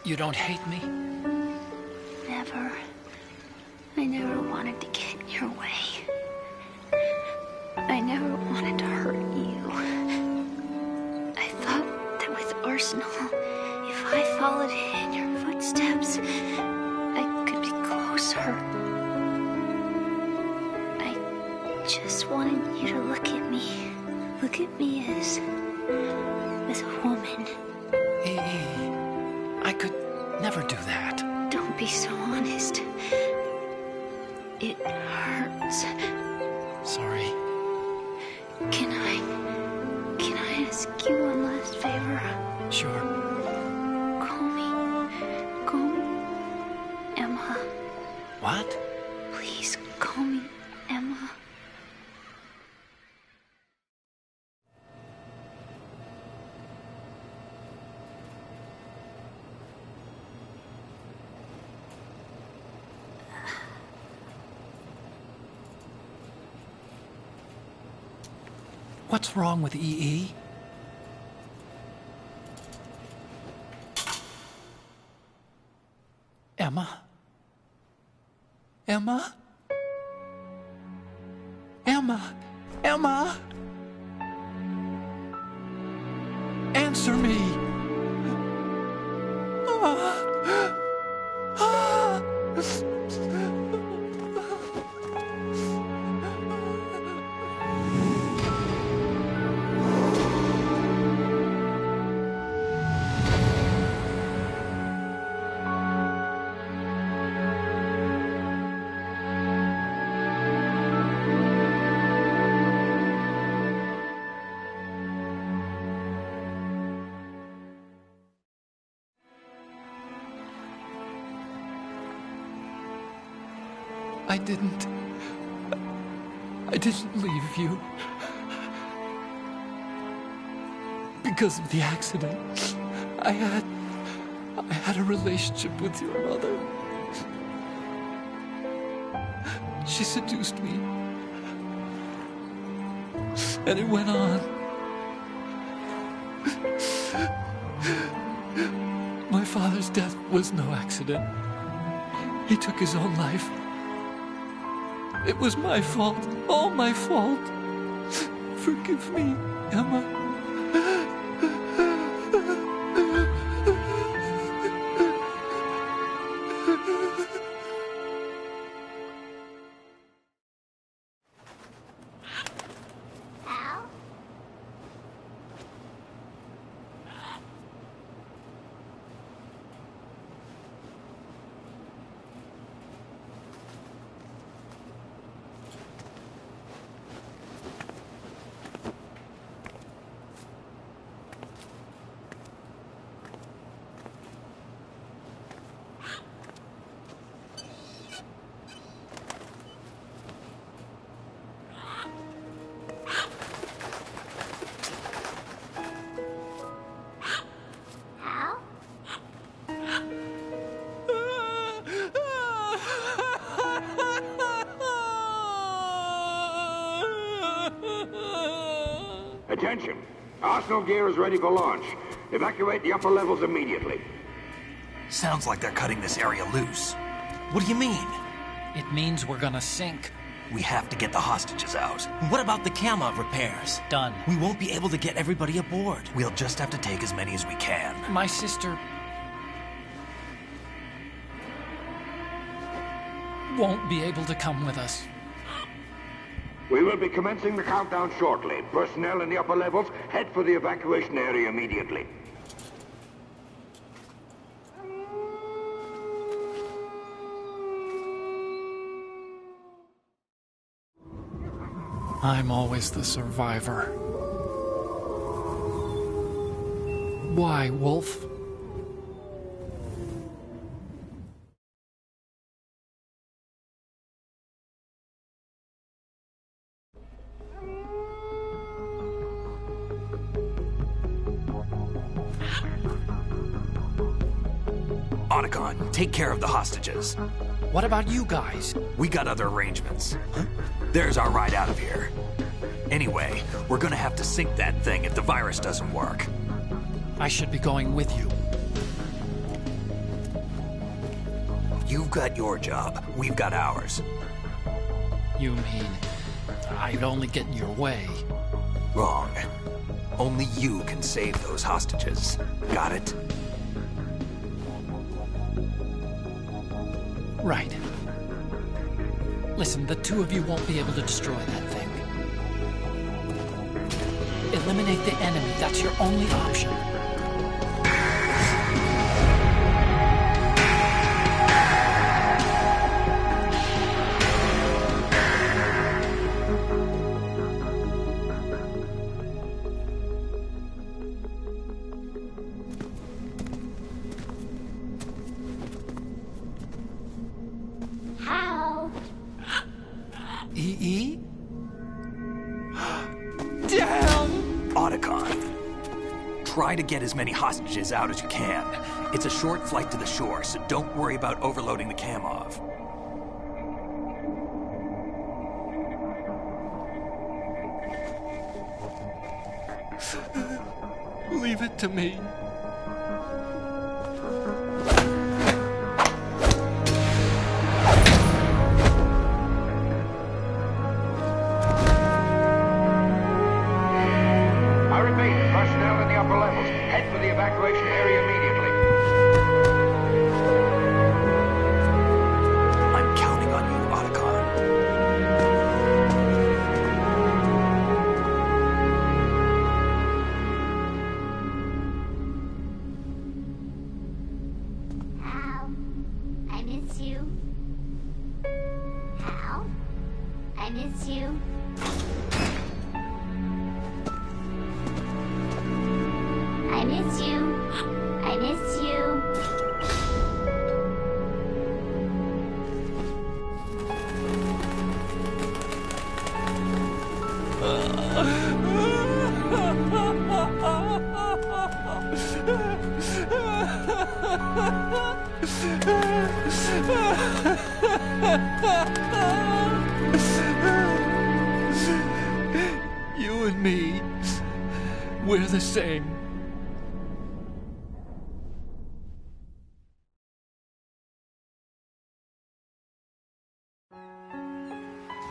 You don't hate me? Never. I never wanted to get in your way. I never wanted to hurt you. I thought that with Arsenal, if I followed in your footsteps, I could be closer. I just wanted you to look at me. Look at me as a woman. I could never do that. Don't be so honest. It hurts. Sorry. Can I ask you one last favor? Sure. Call me Emma. What? Please call me Emma. What's wrong with EE? Emma? Emma? Emma? Emma? Answer me! I didn't leave you. Because of the accident, I had a relationship with your mother. She seduced me. And it went on. My father's death was no accident. He took his own life. It was my fault, all my fault. Forgive me, Emma. Attention! Arsenal gear is ready for launch. Evacuate the upper levels immediately. Sounds like they're cutting this area loose. What do you mean? It means we're gonna sink. We have to get the hostages out. What about the camo repairs? Done. We won't be able to get everybody aboard. We'll just have to take as many as we can. My sister won't be able to come with us. We will be commencing the countdown shortly. Personnel in the upper levels, head for the evacuation area immediately. I'm always the survivor. Why, Wolf? Otacon, take care of the hostages. What about you guys? We got other arrangements. There's our ride out of here. Anyway, we're gonna have to sink that thing if the virus doesn't work. I should be going with you. You've got your job. We've got ours. You mean I'd only get in your way? Wrong. Only you can save those hostages. Got it? Right. Listen, the two of you won't be able to destroy that thing. Eliminate the enemy. That's your only option. E.E.? Damn! Otacon, try to get as many hostages out as you can. It's a short flight to the shore, so don't worry about overloading the Kamov. Leave it to me. Evacuation area immediately. I'm counting on you, Otacon. Hal, I miss you. Hal, I miss you. I miss you. I miss you. You and me, we're the same.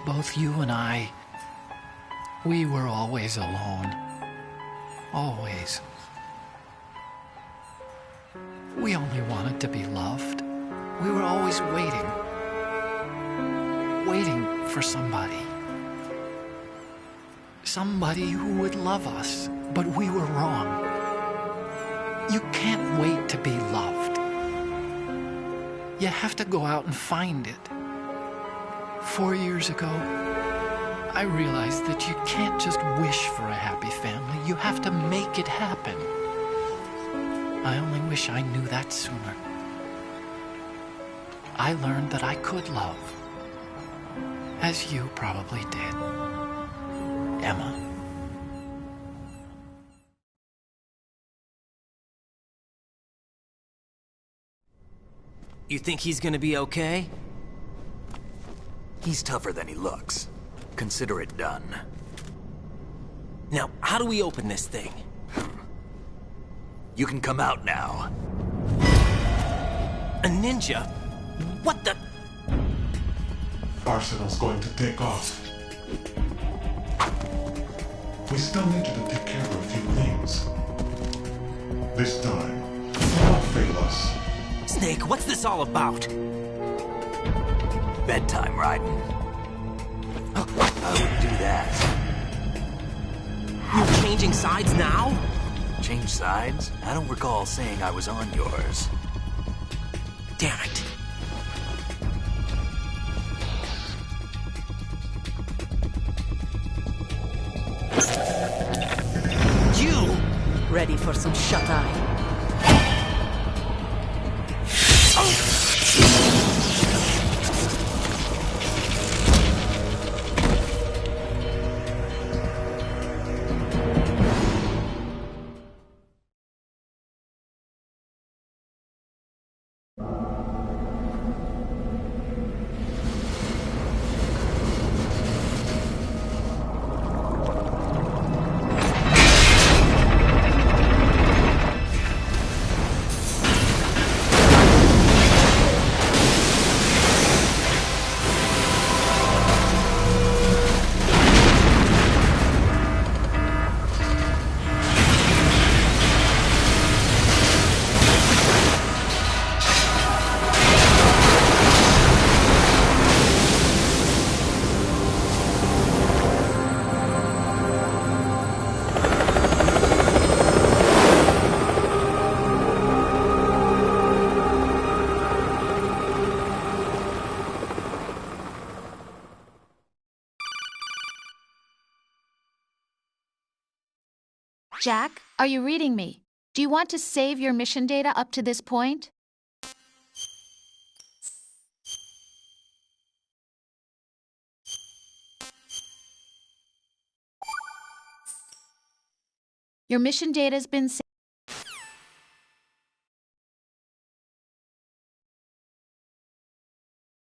Both you and I, we were always alone. Always. We only wanted to be loved. We were always waiting. Waiting for somebody. Somebody who would love us, but we were wrong. You can't wait to be loved. You have to go out and find it. 4 years ago, I realized that you can't just wish for a happy family. You have to make it happen. I only wish I knew that sooner. I learned that I could love, as you probably did, Emma. You think he's gonna be okay? He's tougher than he looks. Consider it done. Now, how do we open this thing? You can come out now. A ninja? What the? Arsenal's going to take off. We still need you to take care of a few things. This time, don't fail us. Snake, what's this all about? Bedtime, Raiden. I wouldn't do that. You're changing sides now? Change sides? I don't recall saying I was on yours. Damn it. You! Ready for some shut-eye? Jack, are you reading me? Do you want to save your mission data up to this point? Your mission data has been saved.